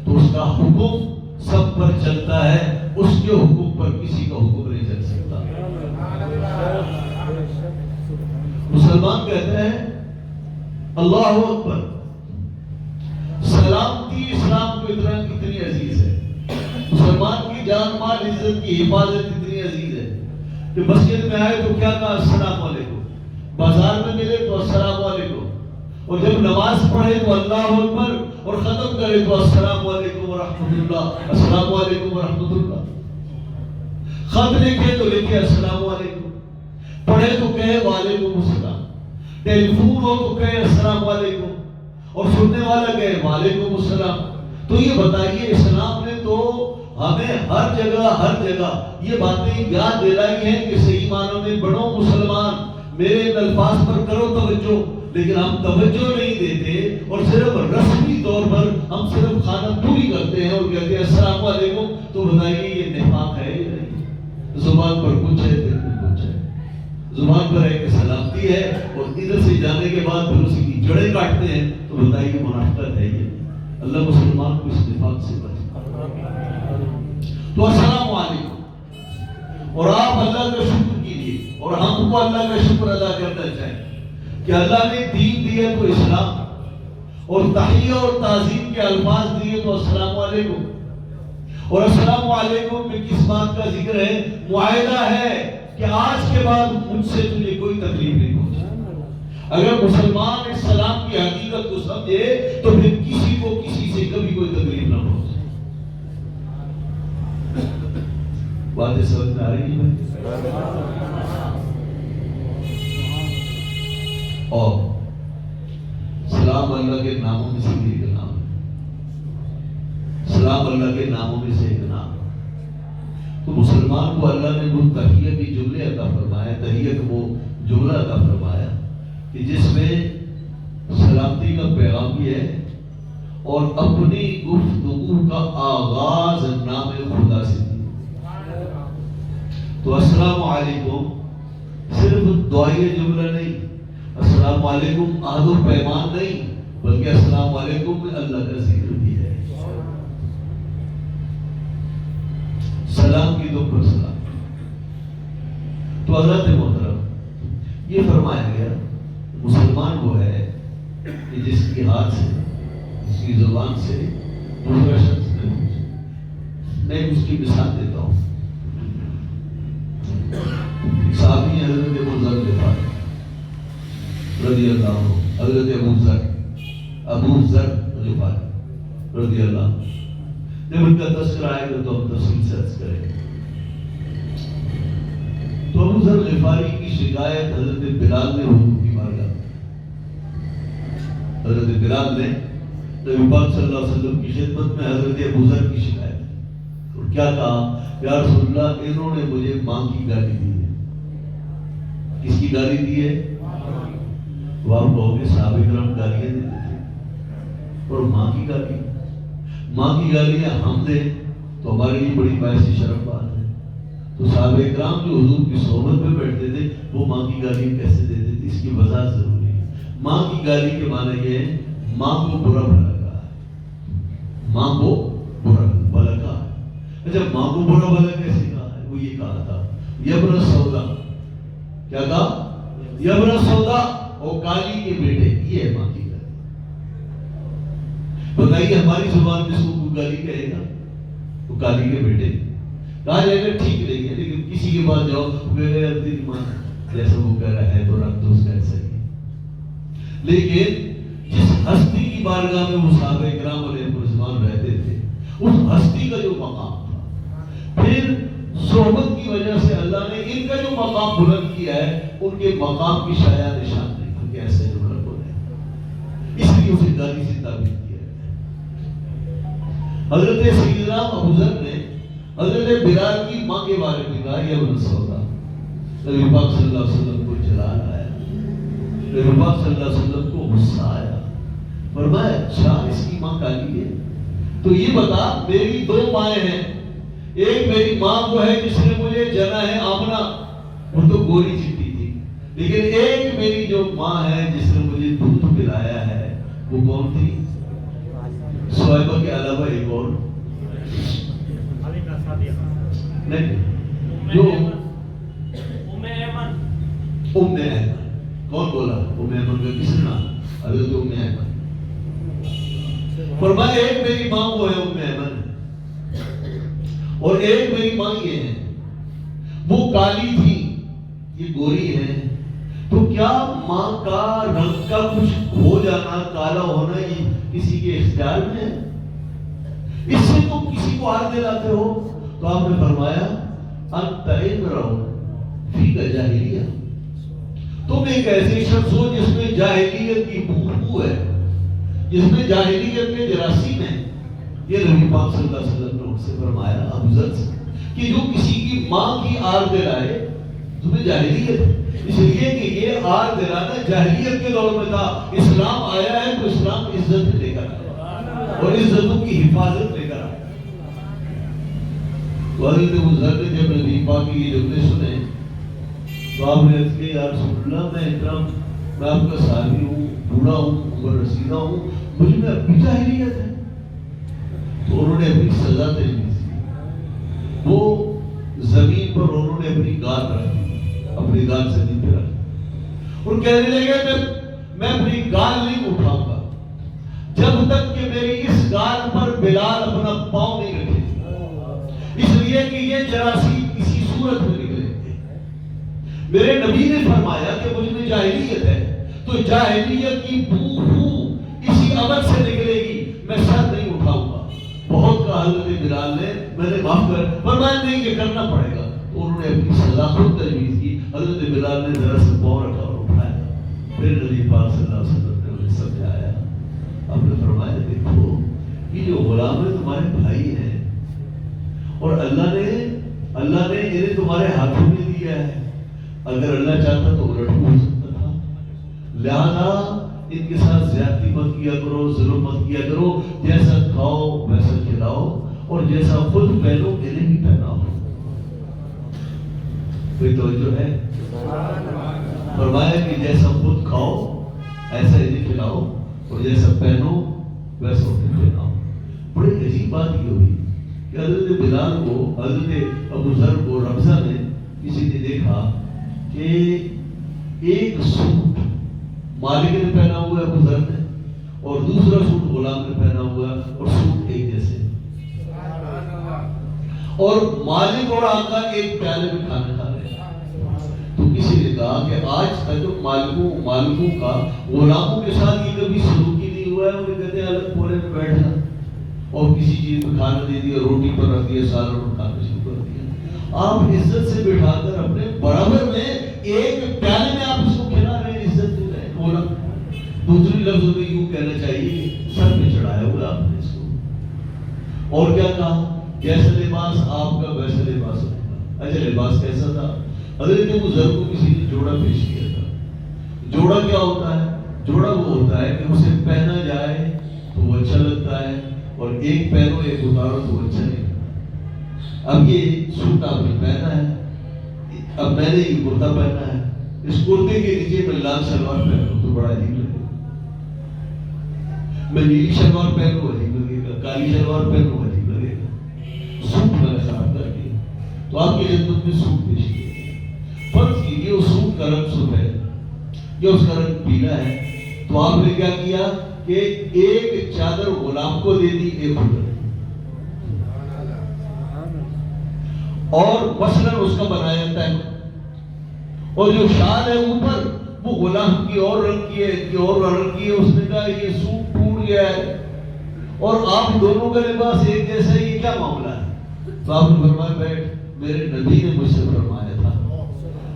تو اس کا حکم سب پر چلتا ہے، اس کے حکم پر کسی کا حکم نہیں چل سکتا. مسلمان کہتا ہے اللہ اکبر. سلامتی اسلام کو اتنی عزیز ہے، مسلمان کی جان مال عزت کی حفاظت اتنی عزیز ہے کہ مسجد میں آئے تو کیا کہا؟ السلام علیکم. بازار میں ملے تو السلام علیکم. اور جب نماز پڑھے تو اللہ اکبر، اور ختم کرے تو السلام علیکم ورحمۃ اللہ، السلام علیکم ورحمۃ اللہ. خط لکھے تو لکھے السلام علیکم، پڑھے تو کہے وعلیکم السلام. ٹیلی فون ہو تو کہے السلام علیکم، اور سننے والا کہے وعلیکم السلام. تو یہ بتائیے اسلام نے تو ہمیں ہر جگہ یہ باتیں یاد دلائی ہیں کہ صحیح معنوں میں بڑوں مسلمان میرے ان الفاظ پر کرو توجہ. لیکن ہم توجہ نہیں دیتے اور صرف رسمی طور پر ہم صرف خانہ پوری کرتے ہیں اور کہتے ہیں السلام علیکم. تو بتائیے یہ نفاق ہے یا نہیں؟ زبان پر کچھ ہے، دل میں کچھ ہے. زبان پر ایک سلامتی ہے اور ادھر سے جانے کے بعد پھر اسی کی جڑیں کاٹتے ہیں. تو بتائیے منافقت ہے یہ؟ اللہ مسلمان کو اس نفاق سے بچائے. تو السلام علیکم. اور آپ اللہ کا شکر کیجیے اور ہم کو اللہ کا شکر ادا کرنا چاہیے کہ اللہ نے دین دیا تو اسلام، اور تحیہ اور تعظیم کے الفاظ دیے تو السلام علیکم. اور السلام علیکم میں کس بات کا ذکر ہے؟ معاہدہ ہے کہ آج کے بعد مجھ سے تجھے کوئی تکلیف نہیں پہنچے. اگر مسلمان اس سلام کی حقیقت کو سمجھے تو پھر کسی کو کسی سے کبھی کوئی تکلیف نہ پہنچے. باتیں سمجھ میں آ رہی ہیں؟ اور سلام اللہ کے ناموں میں سے ایک نام ہے. سلام اللہ کے ناموں میں سے ایک نام ہے. تو مسلمان کو اللہ نے وہ تحیہ کی جملے عطا فرمایا، تحیہ کا وہ جملہ عطا فرمایا کہ جس میں سلامتی کا پیغام بھی ہے اور اپنی گفتگو کا آغاز نام خدا سے. تو السلام علیکم صرف دعائیہ جملہ نہیں، السلام علیکم عہد و پیمان نہیں، بلکہ السلام علیکم میں اللہ کا ذکر بھی ہے. سلام کی دو پر سلام. تو حضرت محترم یہ فرمایا گیا مسلمان وہ ہے کہ جس کی ہاتھ سے، جس کی زبان سے دوسرا شخص نہ پوچھے. میں اس کی مثال دیتا ہوں. صحابی حضرت ابو ذر غفاری رضی اللہ عنہ، حضرت ابو ذر غفاری رضی اللہ عنہ. جب ان کا تذکرہ آئے گا تو ہم تفصیل سے عرض کریں گے. تو ابو ذر غفاری کی شکایت حضرت بلال نے حضور کی بارگاہ میں. حضرت بلال نے نبی پاک صلی اللہ علیہ وسلم کی خدمت میں حضرت ابو ذر کی شکایت کی اور کیا کہا؟ یا رسول اللہ انہوں نے مجھے ماں کی گالی دی ہے. کس کی گالی دی ہے؟ وہ آپ کہو گے صحابہ کرام گالیاں دیتے تھے اور ماں کی گالی، ماں کی گالیاں ہم دیں تو ہمارے لیے بڑی باعث شرم بات ہے. تو صحابہ کرام جو حضور کی صحبت میں بیٹھتے تھے وہ ماں کی گالی کیسے دیتے تھے؟ اس کی وضاحت ضروری ہے. ماں کی گالی کے معنی یہ ہے ماں کو برا بھلا کہا ہے، ماں کو برا بھلا کہا ہے. اچھا ماں کو برا بھلا کیسے کہا ہے؟ وہ یہ کہا تھا یبن سودا. کیا کہا؟ یبن سودا، اور کالی کے بیٹے. یہ ہے ماں کی گالی. بتائیے ہماری زبان میں اس کو گالی کہے گا تو کالی کے بیٹے کہا جائے گا، ٹھیک نہیں ہے، لیکن کسی کے پاس جاؤ جیسا وہ کہہ رہا ہے تو رکھ دو اس کا ایسا ہی. لیکن جس ہستی کی بارگاہ میں وہ صحابہ کرام علیہ الرضوان رہتے تھے، اس ہستی کا جو مقام تھا، پھر صحبت کی وجہ سے اللہ نے ان کا جو مقام بلند کیا ہے، ان کے مقام کی شایع نشان نہیں کہ ایسے جو بلند ہو رہے، اس لیے اسے گالی سے تعبیر کیا ہے. حضرت سیدنا ابو ذر نے حضرت بلال کی ماں کے بارے میں کہا، یہ ابن سودا نبی پاک صلی اللہ علیہ وسلم کو جلال آیا، نبی پاک صلی اللہ علیہ وسلم کو غصہ آیا، فرمایا اچھا اس کی ماں کالی ہے؟ تو یہ بتا میری دو مائیں ہیں، ایک میری ماں وہ ہے جس نے مجھے جنا ہے آمنہ، وہ تو گوری چٹی تھی، لیکن ایک میری جو ماں ہے جس نے مجھے دودھ پلایا ہے وہ کون تھی؟ صہیبہ کے علاوہ ایک اور نہیں، جو ام ایمن. کون بولا ام ایمن کا؟ کس نے؟ حضرت ام ایمن. فرمایا ایک میری ماں وہ ہے ام ایمن، اور ایک میری ماں یہ ہے، وہ کالی تھی یہ گوری ہے. تو کیا ماں کا رنگ کا کچھ ہو جانا، کالا ہونا، یہ کسی کے اختیار میں ہے؟ اس سے تم کسی کو ہار دلاتے ہو؟ تو آپ نے فرمایا انت امرؤ فیک جاہلیہ، تم ایک ایسے شخص ہو جس میں جاہلیت کی بو ہے، جس میں جاہلیت کے جراثیم ہیں. یہ نبی پاک صلی اللہ علیہ وسلم نے ان سے فرمایا ابو ذر سے کہ جو کسی کی ماں کی آر دلائے تمہیں جاہلیت ہے، اس لیے کہ یہ آر دلانا جاہلیت کے دور میں تھا. اسلام آیا ہے تو اسلام عزت لے کر آیا اور عزتوں کی حفاظت لے کر آیا. تو حضرت ابو ذر نے جب نبی پاک کی یہ جملے سنے تو آپ نے عرض کیا یا رسول اللہ میں آپ کا صحابی ہوں، بوڑھا ہوں، عمر رسیدہ ہوں، مجھ میں اب بھی جاہلیت ہے. تو انہوں نے اپنی سزا تجویز کی، وہ زمین پر انہوں نے اپنی گال رکھ دی، اپنی گال زمین پہ رکھ دی اور کہنے لگے میں اپنی گال نہیں اٹھاؤں گا جب تک کہ میری اس گال پر بلال اپنا پاؤں نہیں رکھے، اس لیے کہ یہ جراثیم اسی صورت میں نکلے گے. میرے نبی نے فرمایا کہ مجھ میں جاہلیت ہے تو جاہلیت کی بو اسی عمل سے نکلے گی، میں سر نہیں اٹھاؤں گا. بہت کہا حضرت بلال نے میں نے معاف کر، فرمایا نہیں یہ کرنا پڑے گا. تو انہوں نے اپنی سزا خود تجویز کی. حضرت بلال نے ذرا سے پاؤں رکھا اور اٹھایا، پھر نبی پاک صلی اللہ علیہ وسلم نے انہیں سمجھایا. آپ نے فرمایا دیکھو یہ جو غلام ہے تمہارے بھائی ہیں اور اللہ نے انہیں تمہارے ہاتھوں میں دیا ہے، اگر اللہ چاہتا تو الٹ ہو سکتا تھا. لہذا ان کے ساتھ زیادتی مت کیا کرو، ظلم مت کیا کرو، جیسا کھاؤ ویسا کھلاؤ اور جیسا خود پہنو انہیں بھی پہناؤ. کوئی توجہ ہے؟ فرمایا کہ جیسا خود کھاؤ ایسا انہیں کھلاؤ اور جیسا پہنو ویسا انہیں پہناؤ. بڑی عجیب بات یہ ہوئی کہ حضرت بلال کو، حضرت ابو ذر کو رمضان میں کسی نے دیکھا کہ ایک سوٹ مالک نے پہنا ہوا ہے ابو ذر نے اور دوسرا سوٹ غلام نے پہنا ہوا ہے اور سوٹ ایک جیسے، اور مالک اور آقا ایک پیالے میں کھانا کھا رہے ہیں. تو کسی نے کہا کہ آج تک مالکوں کا غلاموں کے ساتھ یہ کبھی سلوک ہی نہیں ہوا ہے. انہیں کہتے ہیں الگ پورے میں بیٹھنا اور کسی چیز میں کھانا دے دیا، روٹی پر رکھ دیا، سالن پر کھانا شروع کر دیا. آپ عزت سے بٹھا کر اپنے برابر میں ایک پیالے میں آپ اس کو کھلا رہے ہیں، عزت دے رہے ہیں. بولا دوسری لفظوں میں یوں کہنا چاہیے سر پہ چڑھایا ہوا آپ نے اس کو. اور کیا کہا؟ جیسا لباس آپ کا ویسا لباس ہوگا. اچھا لباس کیسا تھا؟ حضرت ابو ذر کو کسی نے جوڑا پیش کیا تھا. جوڑا کیا ہوتا ہے؟ جوڑا وہ ہوتا ہے کہ اسے پہنا جائے تو وہ اچھا لگتا ہے اور ایک پہنو ایک اتارو تو اچھا نہیں. اب یہ سوٹ آپ نے پہنا ہے، اب میں نے یہ کرتا پہنا ہے، اس کرتے کے نیچے میں لال شلوار پہنوں تو بڑا عجیب لگے گا. میں نیلی شلوار پہنوں عجیب لگے گا، کالی شلوار پہنوں عجیب لگے گا. سوٹ میں نے خراب کر دیا. تو آپ کی خدمت میں سوٹ پیش کیے. فرض کیجیے اس سوٹ کا رنگ سفید یا اس کا رنگ پیلا ہے، تو آپ نے کیا کیا کہ ایک چادر غلام کو دے دی، ایک خود. اور مثلاً اس کا بنایا جاتا ہے، اور جو شال ہے اوپر وہ غلام کی اور رنگ کی ہے، کی اور رنگ کی ہے. اس نے کہا یہ سوٹ ٹوٹ گیا ہے اور آپ دونوں کا لباس ایک جیسا ہے، یہ کیا معاملہ ہے؟ تو آپ نے فرمایا بیٹھ، میرے نبی نے مجھ سے فرمایا تھا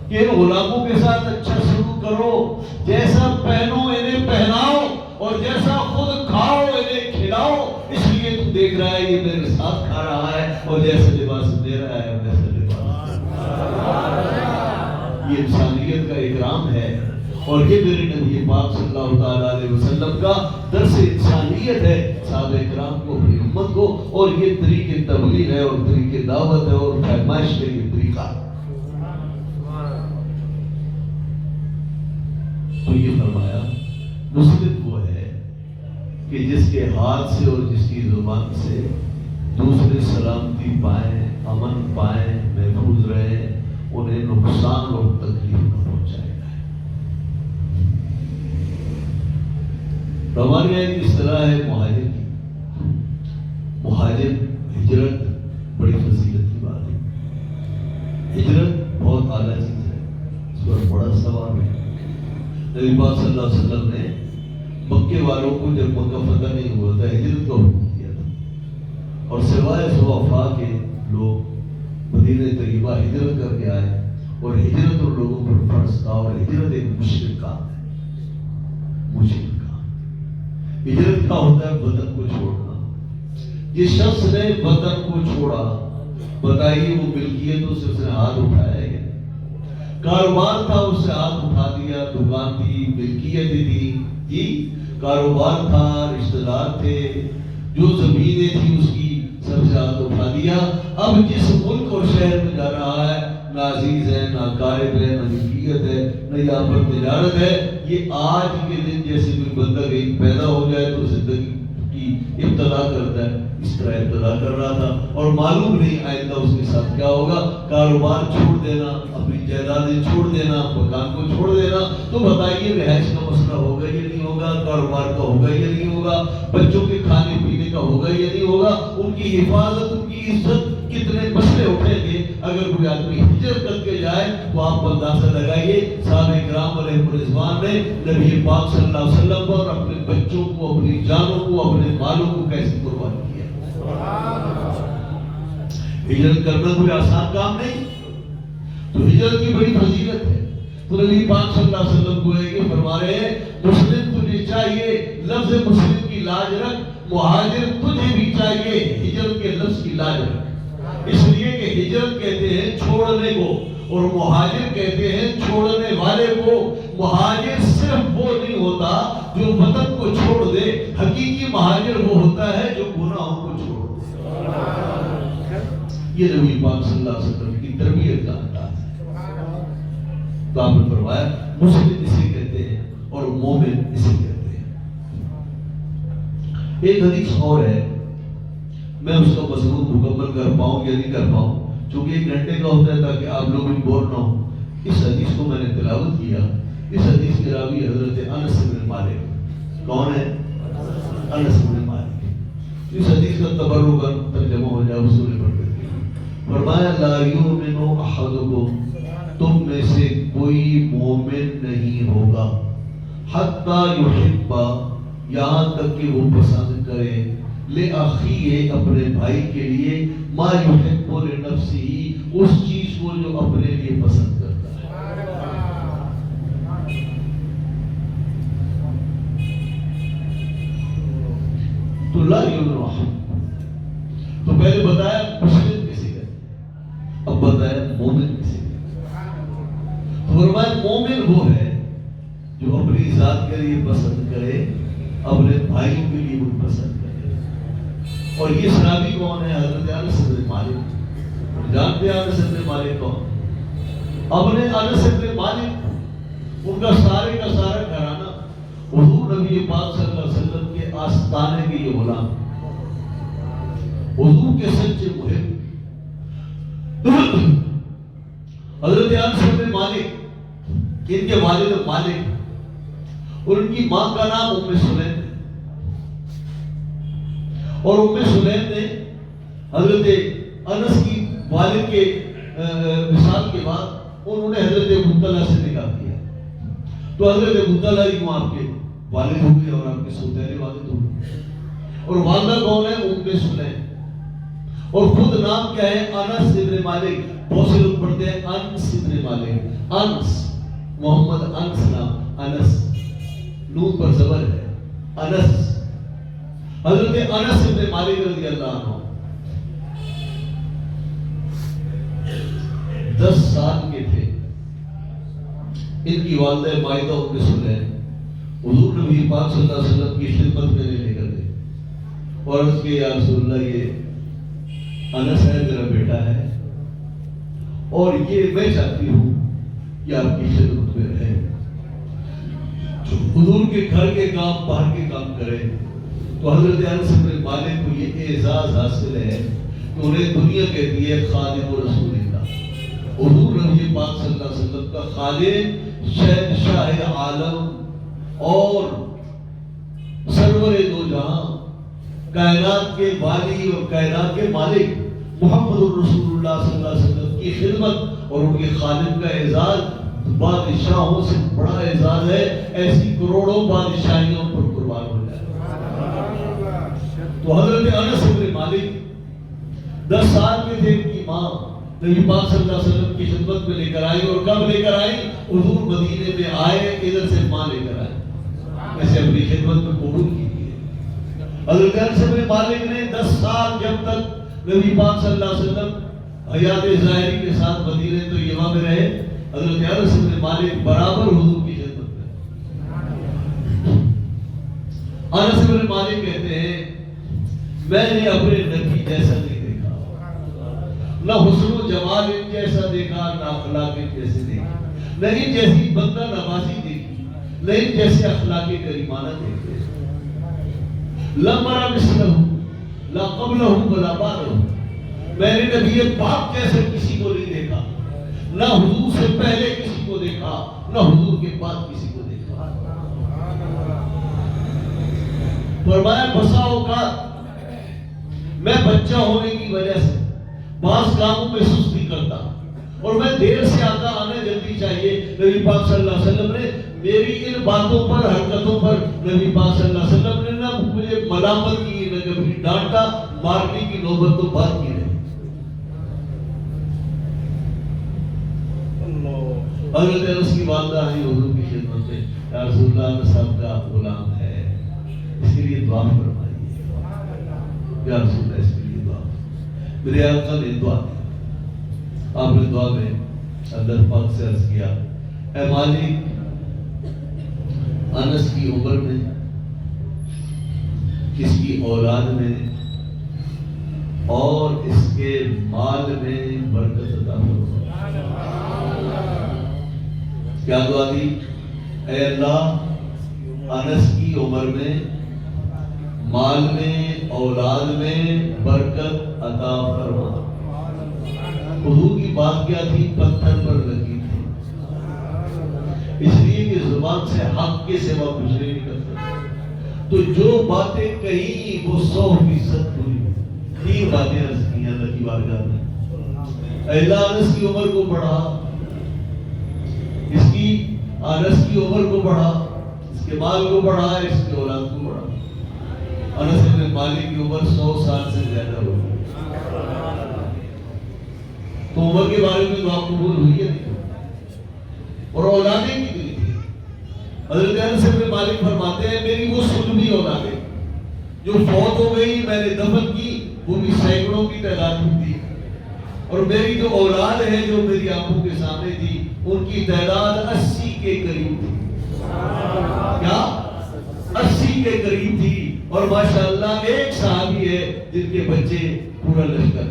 کہ ان غلاموں کے ساتھ اچھا سلوک کرو، جیسا پہنو انہیں پہناؤ اور جیسا خود کھاؤ انہیں کھلاؤ. اس لیے تو دیکھ رہا ہے یہ میرے ساتھ کھا رہا ہے اور جیسا لباس میرا ہے ویسا لباس. یہ انسانیت کا اکرام ہے اور یہ میرے نبی پاک صلی اللہ تعالیٰ علیہ وسلم کا درس انسانیت ہے صحابہ کرام کو، اپنی امت کو. اور یہ طریقے تبلیغ ہے اور طریقے دعوت ہے اور پیمائش کا یہ طریقہ ہے. تو یہ فرمایا مسلم وہ ہے کہ جس کے ہاتھ سے اور جس کی زبان سے دوسرے سلامتی پائیں، امن پائیں، محفوظ رہیں، انہیں نقصان اور تکلیف نہ پہنچائے گا. ہمارے یہاں ایک اصطلاح ہے مہاجر کی. مہاجر ہجرت بڑی فضیلت کی بات ہے. ہجرت بہت اعلیٰ چیز ہے، اس پر بڑا ثواب ہے. نبی پاک صلی اللہ علیہ وسلم نے مکے والوں کو جب مکہ فتح نہیں ہوا تھا ہجرت کا حکم کیا تھا، اور سوائے صحفاء کے لوگ مدینہ طیبہ ہجرت کر کے آئے. اور ہجرت اور لوگوں پر فرض تھا، اور ہجرت ایک مشکل کام ہے. مشکل کام ہجرت کا ہوتا ہے وطن کو چھوڑنا. جس شخص نے وطن کو چھوڑا، بتائیے وہ ملکیتوں سے اس نے ہاتھ اٹھایا ہے؟ کاروبار تھا اس سے ہاتھ اٹھا دیا، دکان تھی، ملکیت تھی جی، کاروبار تھا، رشتہ دار تھے، جو زمینیں تھی اس کی سب سے ہاتھ اٹھا دیا. اب جس ملک اور شہر میں جا رہا ہے نہ عزیز ہے، نہ قارب ہے، نہ ملکیت ہے، نہ یہاں پر تجارت ہے. یہ آج کے دن جیسے کوئی بندہ کہیں پیدا ہو جائے تو زندگی کی ابتدا کرتا ہے، اس طرح ابتدا کر رہا تھا اور معلوم نہیں آئندہ اس کے ساتھ کیا ہوگا. کاروبار چھوڑ دینا، اپنی جائیدادیں چھوڑ دینا، مکان کو چھوڑ دینا. تو بتائیے رہائش کا مسئلہ ہوگا یا نہیں ہوگا، کاروبار کا ہوگا یا نہیں ہوگا، بچوں کے کھانے پینے کا ہوگا یا نہیں ہوگا، ان کی حفاظت، ان کی عزت، کتنے مسئلے اٹھیں گے اگر کوئی آدمی ہجرت کر کے جائے. تو آپ اندازہ لگائیے صحابہ کرام علیہ الرضوان نے نبی پاک صلی اللہ علیہ وسلم کو اور اپنے بچوں کو، اپنی جانوں کو، اپنے مالوں کو کیسے قربان کیا. ہجرت کرنا کوئی آسان کام نہیں. تو ہجرت کی بڑی فضیلت ہے. تو نبی پاک صلی اللہ علیہ وسلم کو یہ فرما رہے ہیں مسلم تجھے چاہیے، لفظ مسلم کی لاج رکھ. مہاجر تجھے بھی چاہیے، ہجرت کے لفظ کی لاج رکھ. اس لیے کہ ہجرت کہتے ہیں چھوڑنے کو اور مہاجر کہتے ہیں چھوڑنے والے کو. مہاجر صرف وہ نہیں ہوتا جو وطن کو چھوڑ دے، حقیقی مہاجر وہ ہوتا ہے جو گناہوں کو چھوڑ دے. یہ نبی پاک صلی اللہ علیہ وسلم کی تربیت کا انداز ہے. تو آپ نے فرمایا مسلم اسے کہتے ہیں اور مومن اسے کہتے ہیں. ایک حدیث اور ہے، میں اس کا مضمون مکمل کر پاؤں یا نہیں کر پاؤں چونکہ 1 گھنٹے کا ہوتا ہے تاکہ آپ لوگ بھی بور نہ ہوں. اس حدیث کو میں نے تلاوت کیا. اس حدیث کے راوی حضرت انس بن مالک. کون ہے؟ انس بن مالک. اس حدیث کا تبرکاً ترجمہ ہو جائے اصول پڑھ کر کے فرمایا لا یؤمن احدکم، تم میں سے کوئی مومن نہیں ہوگا، حتی یحب، یہاں تک کہ وہ پسند کرے، لأخیہ، اپنے بھائی کے لیے، ما یحب لنفسہ، اس چیز کو جو اپنے لیے پسند کرتا ہے. تو لا یؤمن احدکم، تو پہلے بتایا مسلم کسی کا، اب بتایا مومن کسی کا. تو فرمایا مومن وہ ہے جو اپنی ذات کے لیے پسند کرے، اپنے بھائیوں کے لیے وہ پسند کرے. اور یہ صحابی کون ہے؟ حضرت انس بن مالک. جانتے ہیں انس بن مالک کون؟ اپنے انس بن مالک، ان کا سارے کا سارا گھرانہ حضور نبی پاک صلی اللہ علیہ وسلم کے آستانے کے یہ غلام، حضور کے سچے محب. حضرت انس بن مالک، ان کے والد مالک اور ان کی ماں کا نام ام سلیم ہے. اور ام سلیم نے حضرت انس کی والد کے وصال کے بعد انہوں نے حضرت ابو طلحہ سے نکاح کیا. تو حضرت ابو طلحہ ہی وہ آپ کے والد ہو گئے اور آپ کے سوتیلے والد ہو گئے. اور والدہ کون ہے؟ ام سلیم. اور خود نام کیا ہے؟ انس ابن مالک. بہت سے لوگ پڑھتے ہیں انس ابن مالک. انس محمد انس نام. انس نون پر زبر ہے. انس حضرت انس ابن مالک رضی اللہ عنہ 10 سال کے تھے. ان کی والدہ مائدہ ام سلیم حضور نبی پاک صلی اللہ علیہ وسلم کی خدمت میں لے کر گئے اور عرض کہ یا رسول اللہ یہ انس ہے میرا بیٹا ہے اور یہ میں چاہتی ہوں کہ آپ کی خدمت میں رہے. حضور کے گھر کے کام باہر کے کام کرے. تو حضرت انس بن مالک کو یہ اعزاز حاصل ہے کہ انہیں دنیا کہتی ہے خادم رسول اللہ. حضور نبی پاک صلی اللہ علیہ وسلم کا خادم، شہنشاہ عالم اور سرور دو جہاں، کائنات کے والی اور کائنات کے مالک محمد رسول اللہ صلی اللہ علیہ وسلم کی خدمت اور ان کے خادم کا اعزاز بادشاہوں سے بڑا اعزاز ہے. ایسی کروڑوں بادشاہیوں پر قربان ہو جائے. تو حضرت انس بن مالک 10 سال کے تھے. ان کی ماں نبی پاک صلی اللہ علیہ وسلم کی خدمت میں لے کر آئی. اور کب لے کر آئی؟ حضور مدینے میں آئے ادھر سے ماں لے کر آئے. ایسے اپنی خدمت میں قبول کی. حضرت انس بن مالک نے 10 سال جب تک نبی پاک صلی اللہ علیہ وسلم حیات ظاہری کے ساتھ مدینے طیبہ میں رہے، حضرت انس بن مالک برابر حضور کی خدمت میں. انس بن مالک کہتے ہیں میں نے اپنے نبی جیسا نہیں دیکھا، نہ حسن و جمال ان جیسا دیکھا، نہ اخلاق ان جیسے دیکھا، نہ ان جیسی بندہ نوازی دیکھی، نہ ان جیسے اخلاق کریمانہ دیکھے. لم ارى مثله لا قبله ولا بعده. میں نے نبی پاک جیسے کسی کو نہیں دیکھا، نہ حضور سے پہلے کسی کو دیکھا، نہ حضور کے بعد کسی کو دیکھا. فرمایا بسا اوقات میں بچہ ہونے کی وجہ سے بعض کاموں میں سستی کرتا اور میں دیر سے آتا، آنے جلدی چاہیے. نبی پاک صلی اللہ علیہ وسلم نے میری ان باتوں پر، حرکتوں پر نبی پاک صلی اللہ علیہ وسلم نے نہ مجھے ملامت کی، نہ کبھی ڈانٹا. مارنے کی نوبت تو بات کی ہے. حضرت انس کی والدہ ہے حضور کی خدمت میں، یا رسول اللہ انس صاحب کا غلام ہے، اس کے لیے دعا فرمائیے. یا رسول اللہ اس کے لیے دعا. میرے آقا نے دعا دی. آپ نے دعا میں اللہ پاک سے عرض کیا اے مالک انس کی عمر میں، اس کی اولاد میں اور اس کے مال میں برکت عطا فرما. کیا دعا دی؟ اے اللہ انس کی عمر میں، مال میں، اولاد میں برکت عطا فرما. حضور کی بات کیا تھی؟ پتھر پر لگی تھی، اس لیے کہ زبان سے حق کے سوا کچھ نہیں نکلتا. تو جو باتیں کہیں وہ 100% پوری. 3 باتیں عرض کی اللہ کی بارگاہ میں. اے اللہ انس کی عمر کو بڑھا، اس کی انس کی عمر کو بڑھا، اس کے مال کو بڑھا، اس کی اولاد کو بڑھا. انس بن مالک کی عمر 100 سال سے زیادہ ہو گئی. تو عمر کے بارے میں دعا قبول ہوئی ہے نہیں، اور اولادیں کتنی تھی. حضرت انس بن مالک فرماتے ہیں میری وہ سلمی اولادیں جو فوت ہو گئی، میں نے دفن کی، وہ بھی سینکڑوں کی تعداد میں تھی. اور میری جو اولاد ہے جو میری آنکھوں کے سامنے تھی، ان کی تعداد 80 کے قریب تھی. کیا 80 کے قریب تھی. اور ماشاءاللہ ایک صحابی ہے جن کے بچے پورا لشکر.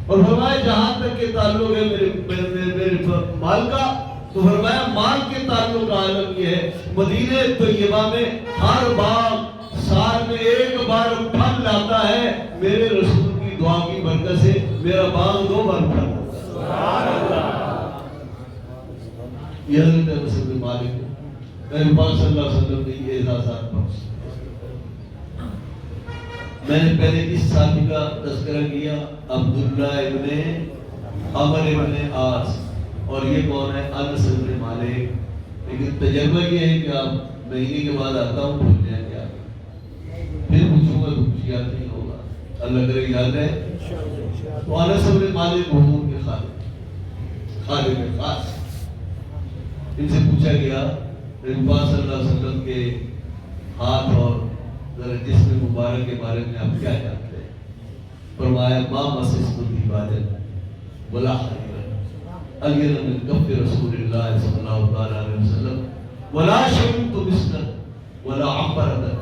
اور فرمایا جہاں تک کے تعلق ہے میرے مال کا، تو فرمایا مال کے تعلق کا عالم یہ ہے مدینہ طیبہ میں ہر باغ سال میں 1 بار پھل لاتا ہے. میرے رسول کی دعا کی برکت سے میرا باغ 2 بار پھل لاتا ہے. سبحان اللہ. یہ حضرت انس بن مالک نبی پاک صلی اللہ علیہ وسلم نے یہ اعزازات بخشے. میں نے پہلے اس صحابی کا تذکرہ کیا، عبداللہ ابن عمر ابن عاص، اور یہ کون ہے؟ انس بن مالک۔ لیکن تجربہ یہ ہے کہ آپ مہینے کے بعد آتا ہوں بھول جائیں گے، پھر پوچھوں گا تو کچھ یاد نہیں ہوگا، اللہ کرے یاد ہے۔ تو انس بن مالک حضور کے خادم خاص، ان سے پوچھا گیا نبی پاک صلی اللہ علیہ وسلم کے ہاتھ اور ذرا جسم مبارک کے بارے میں آپ کیا جانتے ہیں؟ فرمایا ما مسست العبادۃ ولا حريرا الين من كف رسول الله صلی اللہ علیہ وسلم ولا شربت مسكا ولا عنبرا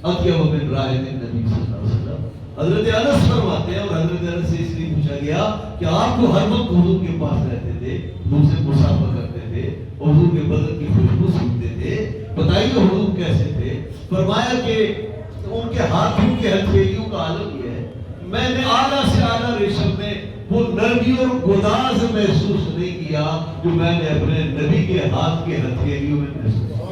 اطيب من رائحة النبي صلی اللہ علیہ وسلم۔ حضرت انس فرماتے ہیں، اور حضرت انس سے اس لیے پوچھا گیا کہ آپ تو ہر وقت حضور کے پاس رہتے تھے، حضور سے مصافحہ کرتے تھے، حضور کے بدن کی خوشبو سونگتے تھے، بتائیے حضور کیسے تھے؟ فرمایا کہ ان کے ہاتھوں کے ہتھیلیوں کا عالم یہ ہے، میں نے اعلیٰ سے اعلیٰ ریشم میں وہ نرمی اور گداز محسوس نہیں کیا جو میں نے اپنے نبی کے ہاتھ کے ہتھیلیوں میں محسوس کیا۔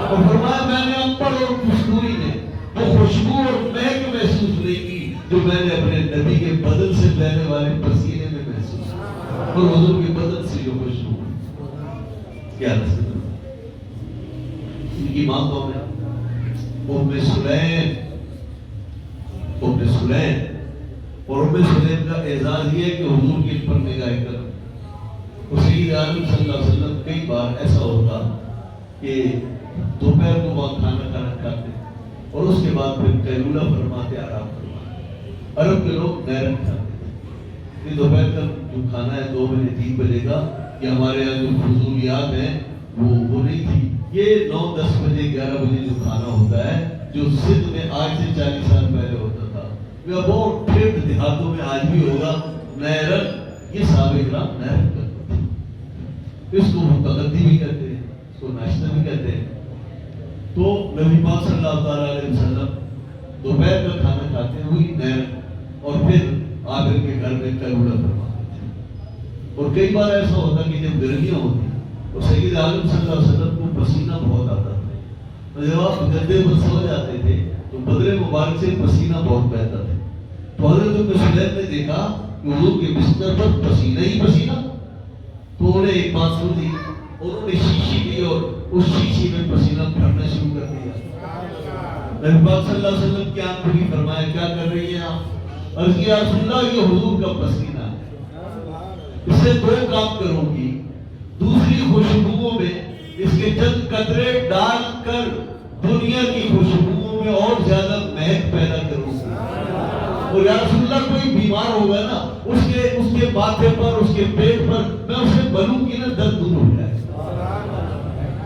اور فرمایا میں نے عنبر اور کستوری میں وہ خوشبو اور مہک محسوس نہیں کی جو میں نے اپنے نبی کے بدن سے بہنے والے پسینے میں محسوس کیا، اور حضور کے بدن سے جو خوشبو کیا نصیب۔ ان کی ماں کون ہے؟ ام سلیم۔ ام سلیم، اور ام سلیم کا اعزاز یہ ہے کہ حضور کے پر نگاہ کرم، اور سید عالم صلی اللہ علیہ وسلم کئی بار ایسا ہوتا کہ دوپہر کو وہاں کھانا کھاتے اور اس کے بعد پھر قیلولہ فرماتے، آرام فرماتے۔ عرب کے لوگ نیرن کھاتے تھے کہ دوپہر کا جو کھانا ہے 2 بجے 3 بجے کا، یہ ہمارے یہاں جو فضولیات ہیں وہ نہیں تھی، یہ 9 10 بجے 11 بجے جو کھانا ہوتا ہے، جو سندھ میں آج سے 40 سال پہلے ہوتا تھا، یا بہت ٹھیک دیہاتوں میں آج بھی ہوگا، نیرن، یہ صحابہ کرام نیرن کرتے تھے۔ اس کو متغدی بھی کہتے ہیں، اس کو ناشتہ بھی کہتے ہیں۔ تو نبی پاک صلی اللہ علیہ وسلم دوپہر کا کھانا کھاتے ہوئی نیرن، اور پھر آپ ان کے گھر میں قیلولہ فرماتے تھے۔ اور کئی بار ایسا ہوتا کہ جب گرمیاں ہوتی اور سید عالم صلی اللہ علیہ وسلم کو پسینہ بہت آتا تھا، تو جب آپ گدے پر سو جاتے تھے تو بدن مبارک سے پسینہ بہت بہتا تھا، تو حضرت ام سلیم نے دیکھا کہ حضور کے بستر پر پسینہ ہی پسینہ، تو انہیں ایک بات سنی، انہوں نے شیشی لی اور اس شیشی میں پسینہ بھرنا شروع کر دیا۔ نبی پاک صلی اللہ علیہ وسلم کی آنکھ کھلی، فرمایا کیا کر رہی ہیں آپ؟ عرض کیا رسول اللہ یہ حضور کا پسینہ ہے، اس سے 2 کام کروں گی، دوسری خوشبوؤں میں اس کے چند قطرے ڈال کر دنیا کی خوشبوؤں میں اور زیادہ مہک پیدا کروں گی، اور یا رسول اللہ کوئی بیمار ہوگا نا، اس کے ماتھے پر، اس کے پیٹ پر میں اسے بلوں گی نا، درد دور ہو جائے۔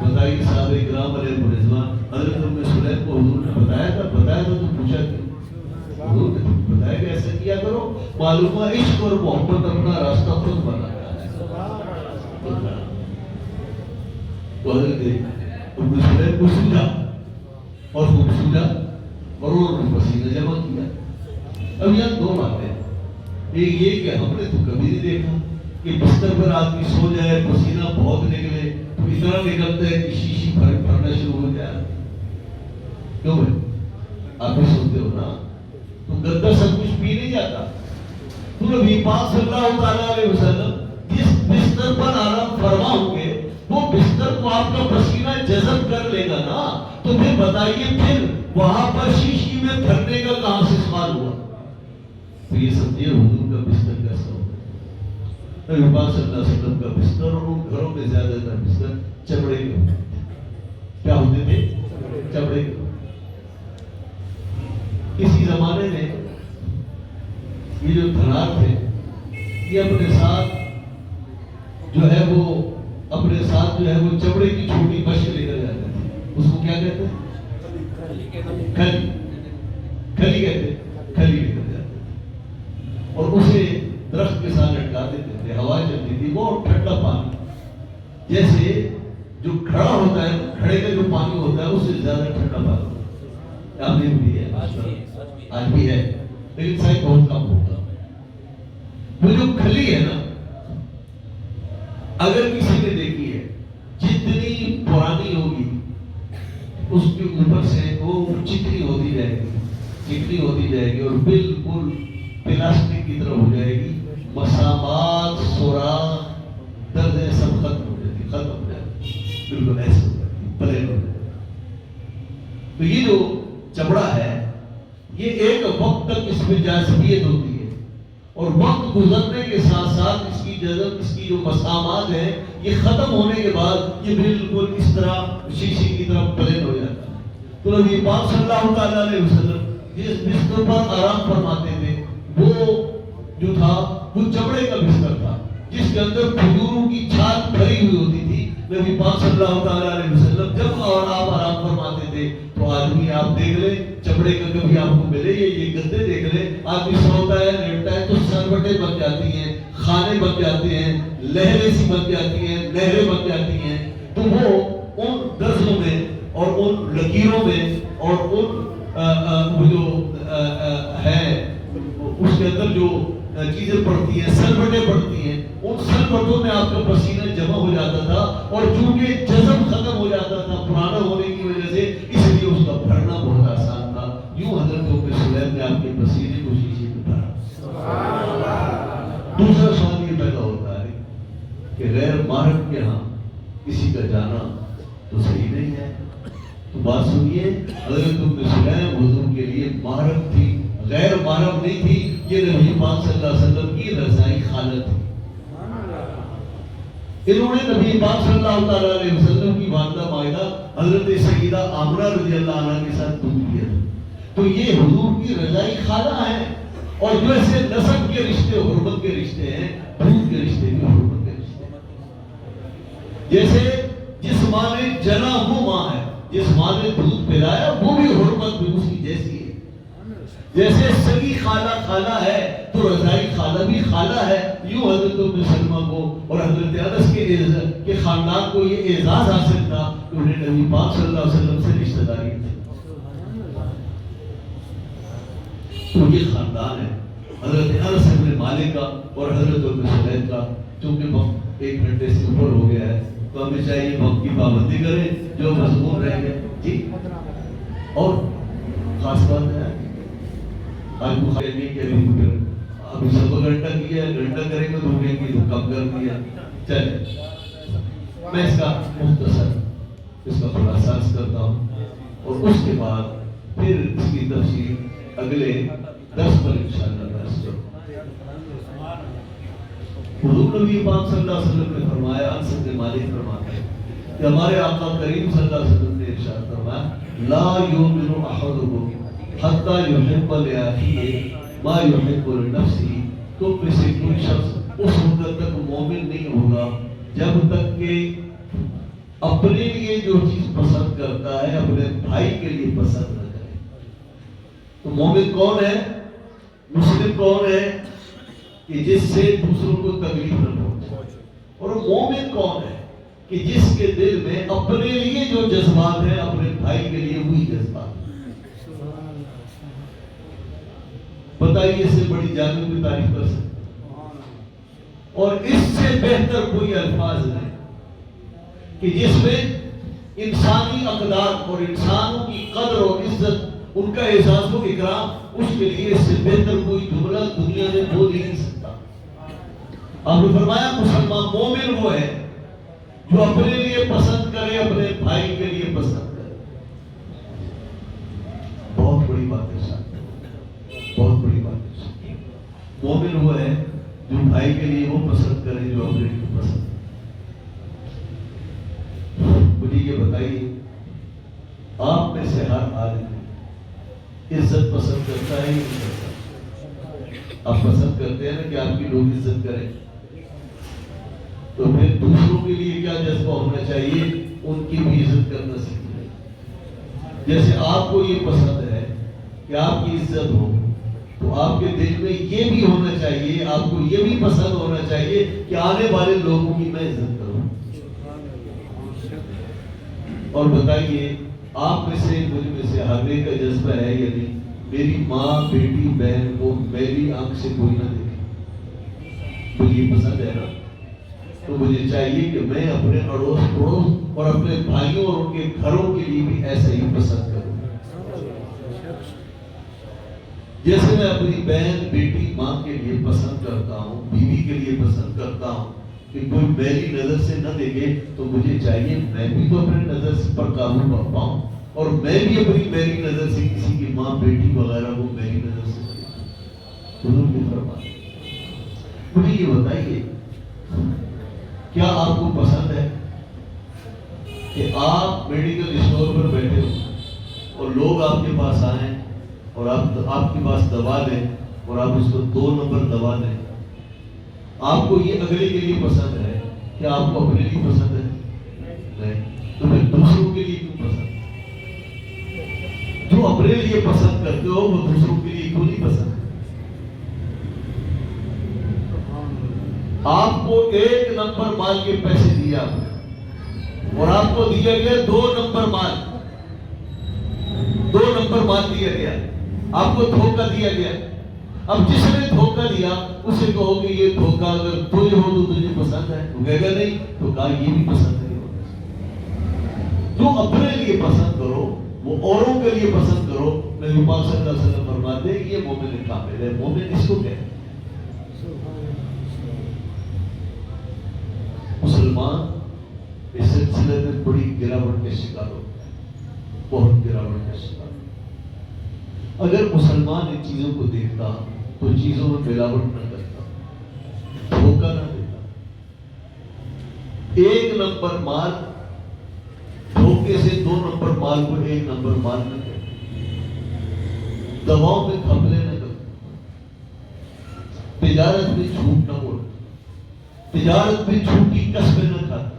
بتائیے صحابہ کرام علیہ رضوان، حضرت ام سلیم کو حضور نے بتایا تھا تو پوچھا کیوں؟ حضور نے بتایا کہ ایسا کیا کرو، معلوم ہے عشق اور محبت اپنا راستہ خود بناتا ہے۔ تو حضرت ام سلیم کو سمجھا اور خوب سمجھا، اور انہوں نے پسینہ جمع کیا۔ اب یہاں 2 باتیں ہیں، ایک یہ کہ ہم نے تو کبھی نہیں دیکھا کہ بستر پر آدمی سو جائے، پسینہ بہت نکلے تو اتنا نکلتا ہے کہ شیشی بھرنا شروع ہو جائے۔ کیوں بھائی آپ بھی سنتے ہو نا، تو گدا سب کچھ پی نہیں جاتا، تو نبی پاک صلی اللہ علیہ وسلم جس بستر پر آرام فرما ہوں گے وہ بستر کو آپ کا پسینہ جذب کر لے گا نا، تو پھر بتائیے پھر وہاں پر شیشی میں بھرنے کا کہاں سے سوال ہوا؟ تو یہ سمجھیے حضور کا بستر کیسا ہوتا ہے۔ نبی پاک صلی اللہ علیہ وسلم کا بستر، اور ان گھروں میں زیادہ تر بستر چمڑے کے ہوتے تھے۔ کیا ہوتے تھے؟ چمڑے کے۔ کسی زمانے میں یہ جو دھنار تھے یہ اپنے ساتھ جو ہے وہ چمڑے کی چھوٹی مشق لے کر جاتے تھے، اس کو کیا کہتے ہیں؟ کھلی کہتے ہیں، کھلی لے کر جاتے تھے، اور اسے درخت کے ساتھ لٹکا دیتے تھے، ہوا چلتی تھی، وہ ٹھنڈا پانی جیسے جو کھڑا ہوتا ہے، کھڑے کا جو پانی ہوتا ہے اس سے زیادہ ٹھنڈا پانی آپ نے بھی ہے، آج بھی ہے، لیکن شاید بہت کم ہوگا۔ وہ جو کھلی ہے نا، اگر کسی نے دیکھی ہے جتنی پرانی ہوگی اس کے اوپر سے وہ چکنی ہوتی جائے گی، چکنی ہوتی جائے گی اور بالکل پلاسٹک کی طرح ہو جائے گی. مسامات، سوراخ، دردیں سب ختم ہو جاتی، ختم ہو جاتی، بالکل ایسے ہو جاتی، پلین ہو جاتی. تو یہ جو چمڑا ہے یہ ایک وقت تک اس میں جاذبیت ہوتی ہے اور وقت گزرنے کے ساتھ ساتھ اس کی جذب، اس کی جو مسامات ہیں یہ ختم ہونے کے بعد یہ بالکل اس طرح شیشے کی طرح پلین ہو جاتا ہے. تو نبی پاک صلی اللہ تعالیٰ علیہ وسلم جس بستر پر آرام فرماتے تھے وہ جو تھا وہ چمڑے کا بستر تھا جس کے اندر کھجوروں کی چھال بھری ہوئی ہوتی تھی. نبی پاک صلی اللہ تعالیٰ علیہ وسلم جب اور آپ آرام فرماتے تھے تو آدمی آپ دیکھ لیں چمڑے کا کبھی آپ کو ملے یہ گدے دیکھ لیں، آدمی سوتا ہے لیٹتا ہے تو سروٹیں بن جاتی ہیں، خانے بن جاتے ہیں، لہریں سی بن جاتی ہیں، نہریں بن جاتی ہیں. تو وہ ان درزوں میں اور ان لکیروں میں اور ان وہ جو ہے اس کے اندر جو چیزیں پڑتی ہیں، سلوٹیں پڑتی ہیں، ان سلوٹوں میں آپ کا پسینہ جمع ہو جاتا تھا اور چونکہ جذب ختم ہو جاتا تھا پرانا ہونے کی وجہ سے اس لیے اس کا بھرنا بہت آسان تھا. یوں حضرت ام سلیم نے آپ کے پسینے کو شیشے میں بھرا. دوسرا سوال یہ پیدا ہوتا ہے کہ غیر محرم کے ہاں کسی کا جانا تو صحیح نہیں ہے. تو بات سنیے، حضرت ام سلیم حضور کے لیے محرم تھی، غیر محرم نہیں تھی. یہ نبی پاک صلی اللہ علیہ وسلم کی رضائی خالہ تھی. انہوں نے نبی پاک صلی اللہ تعالیٰ علیہ وسلم کی والدہ مائدہ حضرت سیدہ آمنہ رضی اللہ عنہ کے ساتھ دودھ پیا تھا. تو یہ حضور کی رضائی خالہ ہے. اور جو ایسے نسب کے رشتے، حرمت کے رشتے ہیں، دودھ کے رشتے بھی حرمت کے رشتے ہیں. جیسے جس ماں نے جنا وہ ماں ہے، جس ماں نے دودھ پلایا وہ بھی حرمت بھی اس کی جیسی ہے. جیسے سگی خالہ خالہ ہے تو رضائی خالہ بھی خالہ ہے. یوں حضرت ام سلمہ کو اور حضرت انس کے خاندان کو یہ اعزاز حاصل تھا کہ انہیں نبی پاک صلی اللہ علیہ وسلم سے رشتہ داری تھی. تو یہ خاندان ہے حضرت انس بن مالک کا اور حضرت ام سلیم کا. چونکہ وقت 1 گھنٹے سے اوپر ہو گیا ہے تو ہمیں چاہیے وقت کی پابندی کریں جو مضمون رہ گئے. جی اور خاص بات ہے آج بخاری نہیں کہ ابھی سب گھنٹہ کیا ہے، گھنٹہ کریں گے تو ہوگے کہ کم کر دیا. چلے میں اس کا مختصر اس کا خلاصہ کرتا ہوں اور اس کے بعد پھر اس کی تفصیل اگلے درس پر انشاءاللہ درس کروں. حضور نبی پاک صلی اللہ علیہ وسلم نے فرمایا، انس بن مالک فرماتے ہیں کہ ہمارے آقا کریم صلی اللہ علیہ وسلم نے ارشاد فرمایا لا یؤمن احدکم حتی یحب لأخیہ ما یحب لنفسہ. تم میں سے کوئی شخص اس وقت تک مومن نہیں ہوگا جب تک کہ اپنے لیے جو چیز پسند کرتا ہے اپنے بھائی کے لیے پسند نہ کرے. تو مومن کون ہے؟ مسلم کون ہے؟ کہ جس سے دوسروں کو تکلیف نہ پہنچے. اور مومن کون ہے؟ کہ جس کے دل میں اپنے لیے جو جذبات ہیں اپنے بھائی کے لیے وہی جذبات. بتائیے اس سے بڑی جانب کی تعریف کر سکتے اور اس سے بہتر کوئی الفاظ نہیں کہ جس میں انسانی اقدار اور انسانوں کی قدر اور عزت، ان کا اعزاز و اکرام، اس کے لیے اس سے بہتر کوئی جملہ دنیا میں بول ہی نہیں سکتا. آپ نے فرمایا مسلمان مومن وہ ہے جو اپنے لیے پسند کرے اپنے بھائی کے لیے پسند کرے. بہت بڑی بات ہے ساتھ، بہت بڑی بات ہے. مومن وہ ہے جو بھائی کے لیے وہ پسند کرے جو اپنے لیے پسند. مجھے یہ بتائیے آپ میں سے ہر آدمی عزت پسند کرتا ہے یا نہیں کرتا؟ آپ پسند کرتے ہیں نا کہ آپ کی لوگ عزت کریں. تو پھر دوسروں کے لیے کیا جذبہ ہونا چاہیے؟ ان کی بھی عزت کرنا سیکھیں. جیسے آپ کو یہ پسند ہے کہ آپ کی عزت ہو تو آپ کے دل میں یہ بھی ہونا چاہیے، آپ کو یہ بھی پسند ہونا چاہیے کہ آنے والے لوگوں کی میں عزت کروں. اور بتائیے آپ میں سے مجھ میں سے ہر ایک کا جذبہ ہے یا نہیں؟ میری ماں بیٹی بہن کو میری آنکھ سے کوئی نہ دیکھے، مجھے یہ پسند ہے نا. تو مجھے چاہیے کہ میں اپنے اڑوس پڑوس اور اپنے بھائیوں اور ان کے گھروں کے لیے بھی ایسا ہی پسند کروں. جیسے میں اپنی بہن بیٹی ماں کے لیے پسند کرتا ہوں، بیوی کے لیے پسند کرتا ہوں کہ کوئی میری نظر سے نہ دیکھے، تو مجھے چاہیے میں بھی تو اپنی نظر پر قابو پاؤں، اور میں بھی اپنی میری نظر سے کسی کی ماں بیٹی وغیرہ کو میری نظر سے حضور کی فرمان۔ مجھے یہ بتائیے کیا آپ کو پسند ہے کہ آپ میڈیکل اسٹور پر بیٹھے ہو اور لوگ آپ کے پاس آئیں اور آپ کے پاس دوا لیں اور آپ اس کو 2 نمبر دوا لیں؟ آپ کو یہ اگلے کے لیے پسند ہے کہ آپ کو اپنے لیے پسند ہے؟ نہیں، تو پھر دوسروں کے لیے کیوں پسند؟ جو اپنے لیے پسند کرتے ہو وہ دوسروں کے لیے کیوں نہیں پسند؟ آپ کو 1 نمبر مال کے پیسے دیا اور آپ کو دیا گیا 2 نمبر مال، 2 نمبر مال دیا گیا، آپ کو دھوکہ دیا گیا۔ اب جس نے دھوکہ دیا اسے کہو کہ یہ دھوکہ اگر تجھے ہو تو تجھے پسند ہے، وہ کہے گا نہیں، تو کہا یہ بھی پسند نہیں ہوتا۔ جو اپنے لیے پسند کرو وہ اوروں کے لیے پسند کرو۔ نبی پاک صلی اللہ علیہ وسلم فرماتے ہیں یہ مومن کامل ہے۔ مومن اس کو کہتے ہیں۔ مسلمان اس سلسلے میں بڑی گراوٹ کے شکار ہوتے ہیں، بہت گراوٹ کے شکار۔ اگر مسلمان ان چیزوں کو دیکھتا تو چیزوں میں ملاوٹ نہ کرتا، دھوکہ نہ دیتا۔ 1 نمبر مال دھوکے سے 2 نمبر مال کو 1 نمبر مال نہ کرتا، دواؤں میں گھپلے نہ کرتا، تجارت میں جھوٹ نہ بولتا، تجارت میں جھوٹی قسمیں نہ کھاتا،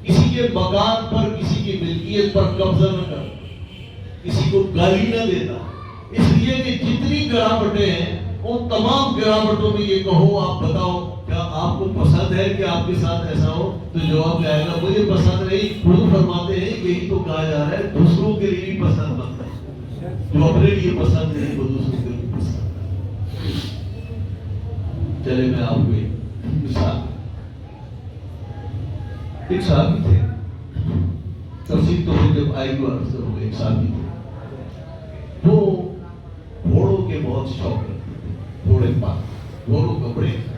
کسی کے مکان پر کسی کی ملکیت پر قبضہ نہ کرتا، کسی کو گالی نہ دیتا۔ اس لیے کہ جتنی گراوٹیں ہیں ان تمام گراوٹوں میں یہ کہو، آپ بتاؤ کیا آپ کو پسند ہے کہ آپ کے ساتھ ایسا ہو؟ تو جواب آئے گا مجھے پسند نہیں۔ حضور فرماتے ہیں یہی تو کہا جا رہا ہے دوسروں کے لیے بھی پسند مت ہے، جو اپنے لیے پسند نہیں وہ دوسروں کے لیے پسند ہے۔ چلے میں آپ کو ایک صحابی تھے، تفسیر تو جب آئی ہوا ایک صحابی تھے، وہ گھوڑوں کے بہت شوق رکھتے تھے، گھوڑے پاک، گھوڑوں کا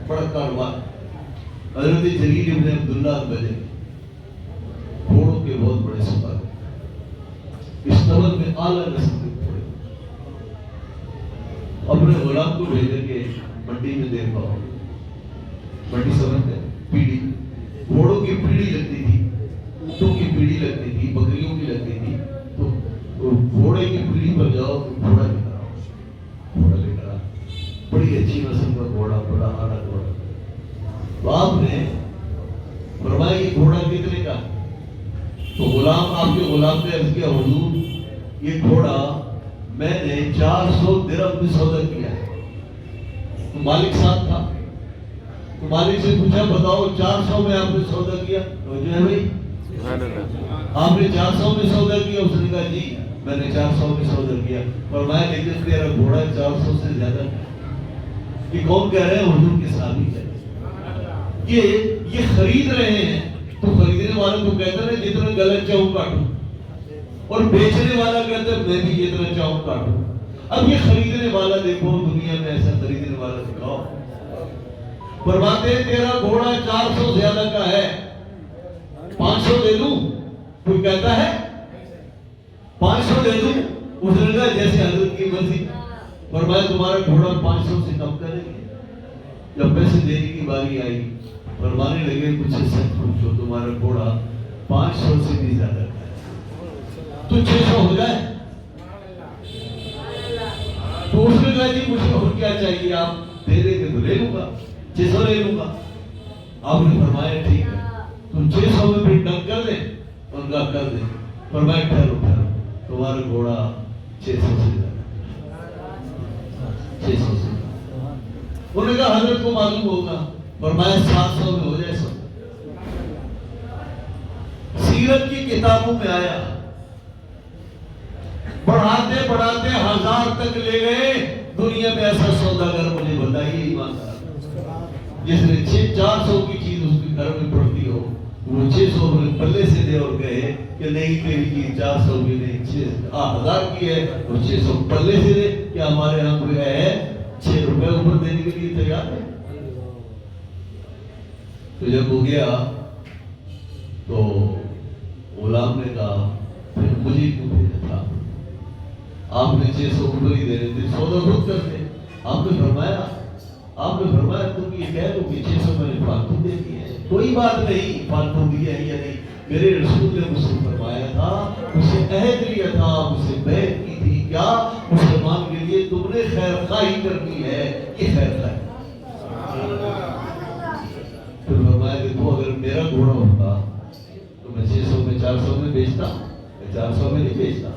بڑا کاروبار۔ حضرت جریر ابن عبداللہ البجلی گھوڑوں کے بہت بڑے سفر، اس طبق میں اعلیٰ نسل کے گھوڑے۔ اپنے غلام کو بھیجے کہ منڈی میں دیکھ پاؤ، منڈی سمجھتے ہیں پیڑھی، گھوڑوں کی پیڑھی لگتی تھی، اونٹوں کی پیڑھی لگتی تھی، بکریوں کی لگتی تھی، تو گھوڑے کی پیڑھی پر جاؤ تو گھوڑا لے کر آؤ، گھوڑا لے کر آؤ، بڑی اچھی نسل کا گھوڑا، بڑا اعلیٰ گھوڑا۔ تو آپ نے فرمایا یہ گھوڑا کتنے کا؟ تو غلام، آپ کے غلام نے عرض کیا حضور یہ گھوڑا میں نے 400 درہم میں سودا کیا ہے۔ تو مالک صاحب تھا، تو مالک سے پوچھا بتاؤ 400 میں آپ نے سودا کیا؟ تو جو ہے بھائی آپ نے 400 میں سودا کیا؟ اس نے کہا جی میں نے 400 میں سودا کیا۔ فرمایا لیکن تیرا گھوڑا 400 سے زیادہ ہے۔ یہ کون کہہ رہے ہیں؟ حضور کے صحابی کہہ رہے ہیں۔ یہ خرید رہے ہیں تو خریدنے والوں کو کہتے ہیں جتنا غلط چاہوں کاٹوں، اور بیچنے والا کہتا ہے میں بھی جتنا چاہوں کاٹوں۔ اب یہ خریدنے والا دیکھو، دنیا میں ایسا خریدنے والا دکھاؤ۔ فرماتے ہیں تیرا گھوڑا 400 زیادہ کا ہے، 500 دے دوں؟ کوئی کہتا ہے 500 دے دوں؟ اس نے کہا جیسے حضرت کی مرضی۔ فرمایا تمہارا گھوڑا 500 سے کم کریں گے؟ جب پیسے دینے کی باری آئی فرمانے لگے مجھ سے سچ پوچھو تمہارا گھوڑا 500 سے بھی زیادہ کا ہے تو 600 ہو جائے؟ تو اس نے کہا جی مجھے اور کیا چاہیے، آپ دے دیں گے تو لے لوں گا، 600 لے لوں گا۔ آپ نے فرمایا ٹھیک ہے تم 600 میں بھی ڈن کر دیں؟ ان کا کر دیں۔ فرمایا ٹھہرو تمہارا گھوڑا 600 سے زیادہ، 600 سے۔ انہوں نے کہا حضرت کو معلوم ہوگا۔ فرمایا 700 میں ہو جائے سب۔ سیرت کی کتابوں میں آیا، بڑھاتے بڑھاتے 1000 تک لے گئے۔ دنیا میں ایسا سوداگر مجھے بتائیے ایماندار جس نے 400 کی چیز اس کے گھر میں پڑتی ہو وہ 600 پلے سے دے اور گئے کہ نہیں تیری کی 400 بھی نہیں 1000 کی ہے اور 600 پلے سے دے کہ ہمارے یہاں کوئی ہے 6 روپے اوپر دینے کے لیے تیار ہے. تو جب ہو گیا تو غلام نے کہا پھر مجھے کیوں بھیجا تھا, آپ نے 600 اوپر ہی دینے تھے, سودا خود کرتے. آپ نے فرمایا تم یہ کہہ دو کہ 600 میں نے فالتو دے دی ہے, کوئی بات نہیں فالتو دیا ہے یا نہیں, میرے رسول نے مجھ سے فرمایا تھا, اسے عہد لیا تھا, مجھ سے بیعت کی تھی, کیا مسلمان کے لیے تم نے خیر خواہی کرنی ہے, یہ خیر خواہی. پھر فرمایا کہ تو اگر میرا گھوڑا ہوتا تو میں 600 میں 400 میں بیچتا, میں 400 میں نہیں بیچتا,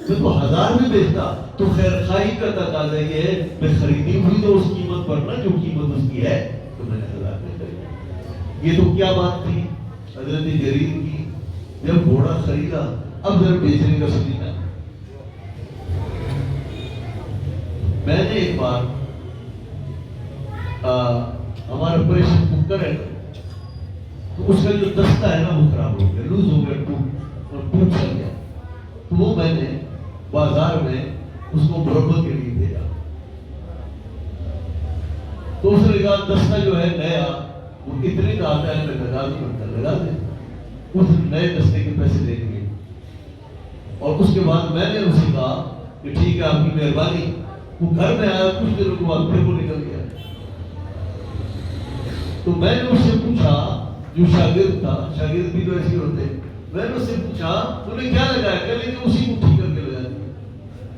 میں تو 1000 میں بیچتا. تو خیر خواہی کا تقاضا یہ ہے, میں خریدی ہوئی تو اس قیمت پر نہ جو قیمت اس کی ہے تو میں نے 1000 میں خریدا. یہ تو کیا بات تھی حضرت جریر کی, جب گھوڑا خریدا اب ذرا بیچنے کا سلیقہ. میں نے ایک بار ہمارا پریشر کوکر ہے تو اس کا جو دستہ ہے نا وہ خراب ہو گیا, لوز ہو گیا, ٹوٹ چل گیا. تو وہ میں نے بازار میں اس کو مرمت کے لیے بھیجا. تو اس نے کہا دستہ جو ہے نیا وہ کتنے کا آتا ہے, میں لگا دیں. اس نئے دستے کے پیسے دے دیے اور اس کے بعد میں نے اسے کہا کہ ٹھیک ہے آپ کی مہربانی. وہ گھر میں آیا, کچھ دنوں کے بعد پھر وہ نکل گیا. تو میں نے اس سے پوچھا, جو شاگرد تھا, شاگرد بھی تو ایسے ہوتے, میں نے اس سے پوچھا تو نے کیا لگایا, کہ لیکن اسی کو ٹھیک کر کے لگا دیا.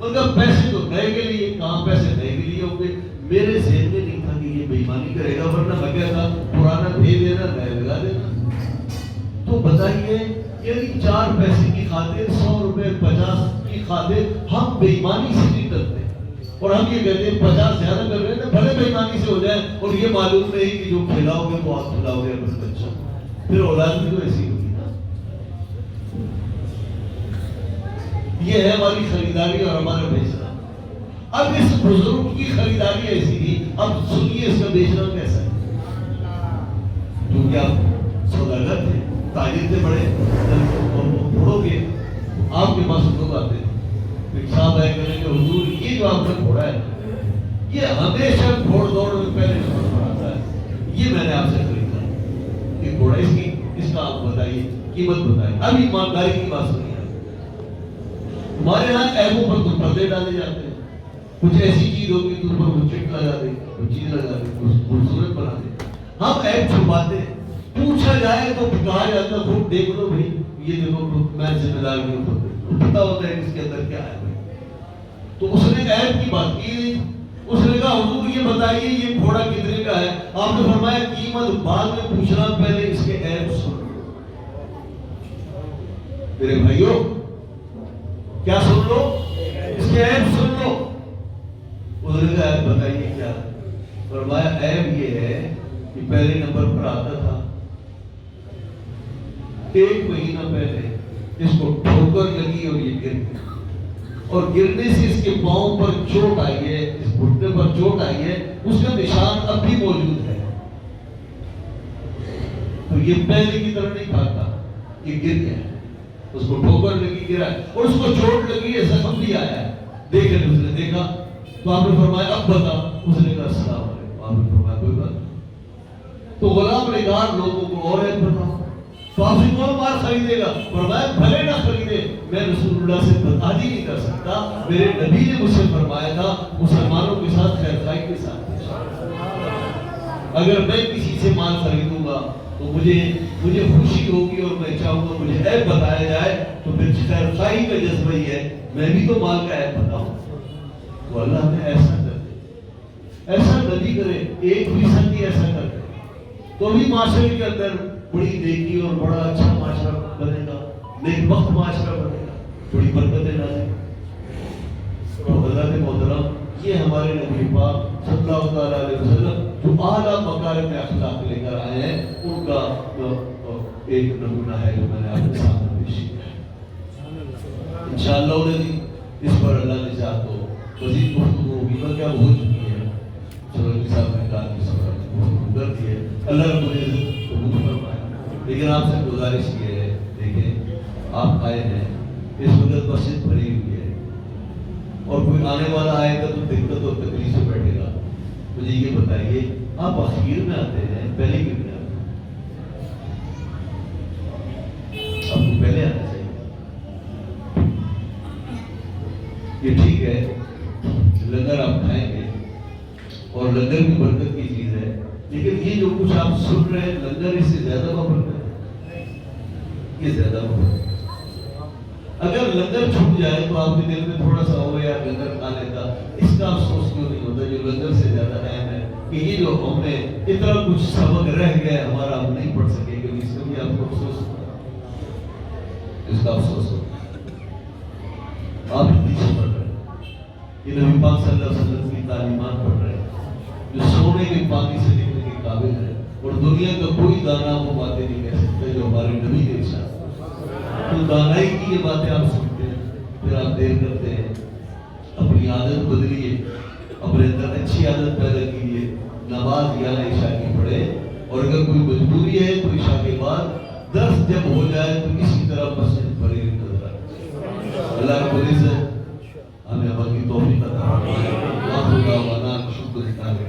مطلب پیسے تو نئے کے لیے, کہاں پیسے نئے کے لیے ہوں گے. میرے ذہن میں نہیں تھا کہ یہ بے ایمانی کرے گا, ورنہ میں کیا تھا پرانا دے دینا نئے لگا دینا. تو بتائیے یعنی 4 پیسے کی خاطر 100 روپے 50 کی خاطر ہم بے ایمانی سے نہیں کرتے, اور ہم یہ کہتے ہیں 50 زیادہ کر رہے ہیں, بھلے بے ایمانی سے ہو جائے, اور یہ معلوم نہیں کہ جو کھلاؤ گے وہ آپ کھلاؤ گے اپنے بچوں, پھر اولاد بھی تو ایسی ہوگی نا. یہ ہے ہماری خریداری اور ہمارا بیچنا. اب اس بزرگ کی خریداری ایسی تھی, اب سنیے اس کا بیچنا کیسا ہے. کیونکہ آپ سوداگر تھے, تاجر تھے بڑے, گھوڑوں کے آپ کے پاس لوگ آتے ہیں, ایک صاحب آئے کہنے کہ حضور یہ جو آپ کا گھوڑا ہے یہ ہمیشہ گھوڑ دوڑ میں پہلے نمبر پر آتا ہے, یہ میں نے آپ سے خریدا. یہ گھوڑا اس کا آپ بتائیے, قیمت بتائیے. اب ایمانداری کی بات سنیے. ہمارے یہاں ایبوں پر تو پردے ڈالے جاتے ہیں, کچھ ایسی چیز ہوگی تو پر وہ چٹ لگا دے, وہ چیز لگا دے, خوبصورت بنا دے. ہم ایب چھپاتے ہیں, پوچھا جائے تو کہا جاتا ہے خود دیکھ لو بھائی, یہ دیکھو میں ذمہ دار کے اوپر پتا ہوتا ہے اس کے اندر کیا ہے. تو اس نے ایب کی بات کی, اس نے کہا حضور یہ بتائیے یہ گھوڑا کتنے کا ہے. آپ نے فرمایا قیمت بعد میں پوچھنا, پہلے اس کے ایب سن لو. میرے بھائیوں کیا سن لو, اس کے ایب سن لو. اس نے کہا ایب بتائیے کیا. فرمایا ایب یہ ہے کہ پہلے نمبر پر آتا تھا, 1 مہینہ پہلے اس کو ٹھوکر لگی اور یہ گر گیا, اور گرنے سے اس کے پاؤں پر چوٹ آئی ہے, اس گھٹنے پر چوٹ آئی ہے, اس کا نشان اب بھی موجود ہے. تو یہ پہلے کی طرح نہیں کھاتا, یہ گر گیا, اس کو ٹھوکر لگی گرا ہے, اور اس کو چوٹ لگی ہے, زخم بھی آیا ہے. دیکھیں اس نے دیکھا تو آپ نے فرمایا اب بتا. اس نے کہا السلام علیکم. آپ نے فرمایا کوئی بات. تو غلام نے کہا لوگوں کو اور ایک بتاؤ, تو آپ سے کون مال خریدے گا. فرمایا بھلے نہ خریدے, میں رسول اللہ سے بتادی نہیں کر سکتا, میرے نبی نے مجھ سے فرمایا تھا مسلمانوں کے ساتھ خیر خواہی کے ساتھ. اگر میں کسی سے مال خریدوں گا تو مجھے خوشی ہوگی, اور میں چاہوں گا مجھے عیب بتایا جائے, تو پھر خیر خواہی کا جذبہ ہی ہے, میں بھی تو مال کا عیب بتاؤں. تو اللہ نے ایسا کر دے, ایسا نبی کرے, 1% بھی ایسا کر دے تو بھی معاشرے کے اندر بڑی نیکی اور بڑا اچھا معاشرہ بنے گا, نیک وقت معاشرہ بنے گا, بڑی برکتیں ڈالیں. تو حضرات محترم, یہ ہمارے نبی پاک صلی اللہ تعالیٰ علیہ وسلم جو اعلیٰ مکارم اخلاق لے کر آئے ہیں, ان کا ایک نمونہ ہے جو میں نے آپ کے سامنے پیش کیا ہے. انشاءاللہ علیہ اس پر اللہ نے چاہا تو مزید گفتگو ہوگی, بلکہ اب ہو چکی ہے. سورج صاحب نے کہا کہ سورج گفتگو کر دی ہے. اللہ رب العزت قبول فرمائے. لیکن آپ سے گزارش یہ ہے، دیکھیں آپ آئے ہیں، اس وقت مسجد بھری ہوئی ہے، اور کوئی آنے والا آئے گا تو دقت اور تکلیف سے بیٹھے گا. مجھے یہ بتائیے آپ اخیر میں آتے ہیں، پہلے کیوں نہیں آتے؟ آپ کو پہلے آنا چاہیے. یہ ٹھیک ہے لنگر آپ کھائیں گے اور لنگر بھی برکت کی چیز ہے، لیکن یہ جو کچھ آپ سن رہے ہیں لنگر اس سے زیادہ برکت ہے، یہ زیادہ برکت ہے. اگر لنگر چھوٹ جائے تو آپ کے دل میں تھوڑا سا ہو یا لنگر کھا لیتا، اس کا افسوس کیوں نہیں ہوتا جو لنگر سے زیادہ اہم ہے کہ یہ جو ہم نے اتنا کچھ سبق رہ گیا ہمارا ہم نہیں پڑھ سکے کہ اس کا بھی آپ کو افسوس ہوتا، اس کا افسوس ہوتا. آپ ہندی سے پڑھ رہے ہیں، یہ نبی پاک صلی اللہ علیہ وسلم کی تعلیمات پڑھ رہے ہیں جو سونے کے پانی سے لکھنے کے قابل ہے، اور دنیا کا کوئی دانا وہ باتیں نہیں کہہ سکتے جو ہمارے نبی کے ساتھ. تو دانائی کی یہ باتیں آپ سنتے ہیں، پھر آپ دیر کرتے ہیں. اپنی عادت بدلیے، اپنے اندر اچھی عادت پیدا کیجیے، نماز یا عشاء کی پڑھے، اور اگر کوئی مجبوری ہے تو عشاء کے بعد درس جب ہو جائے تو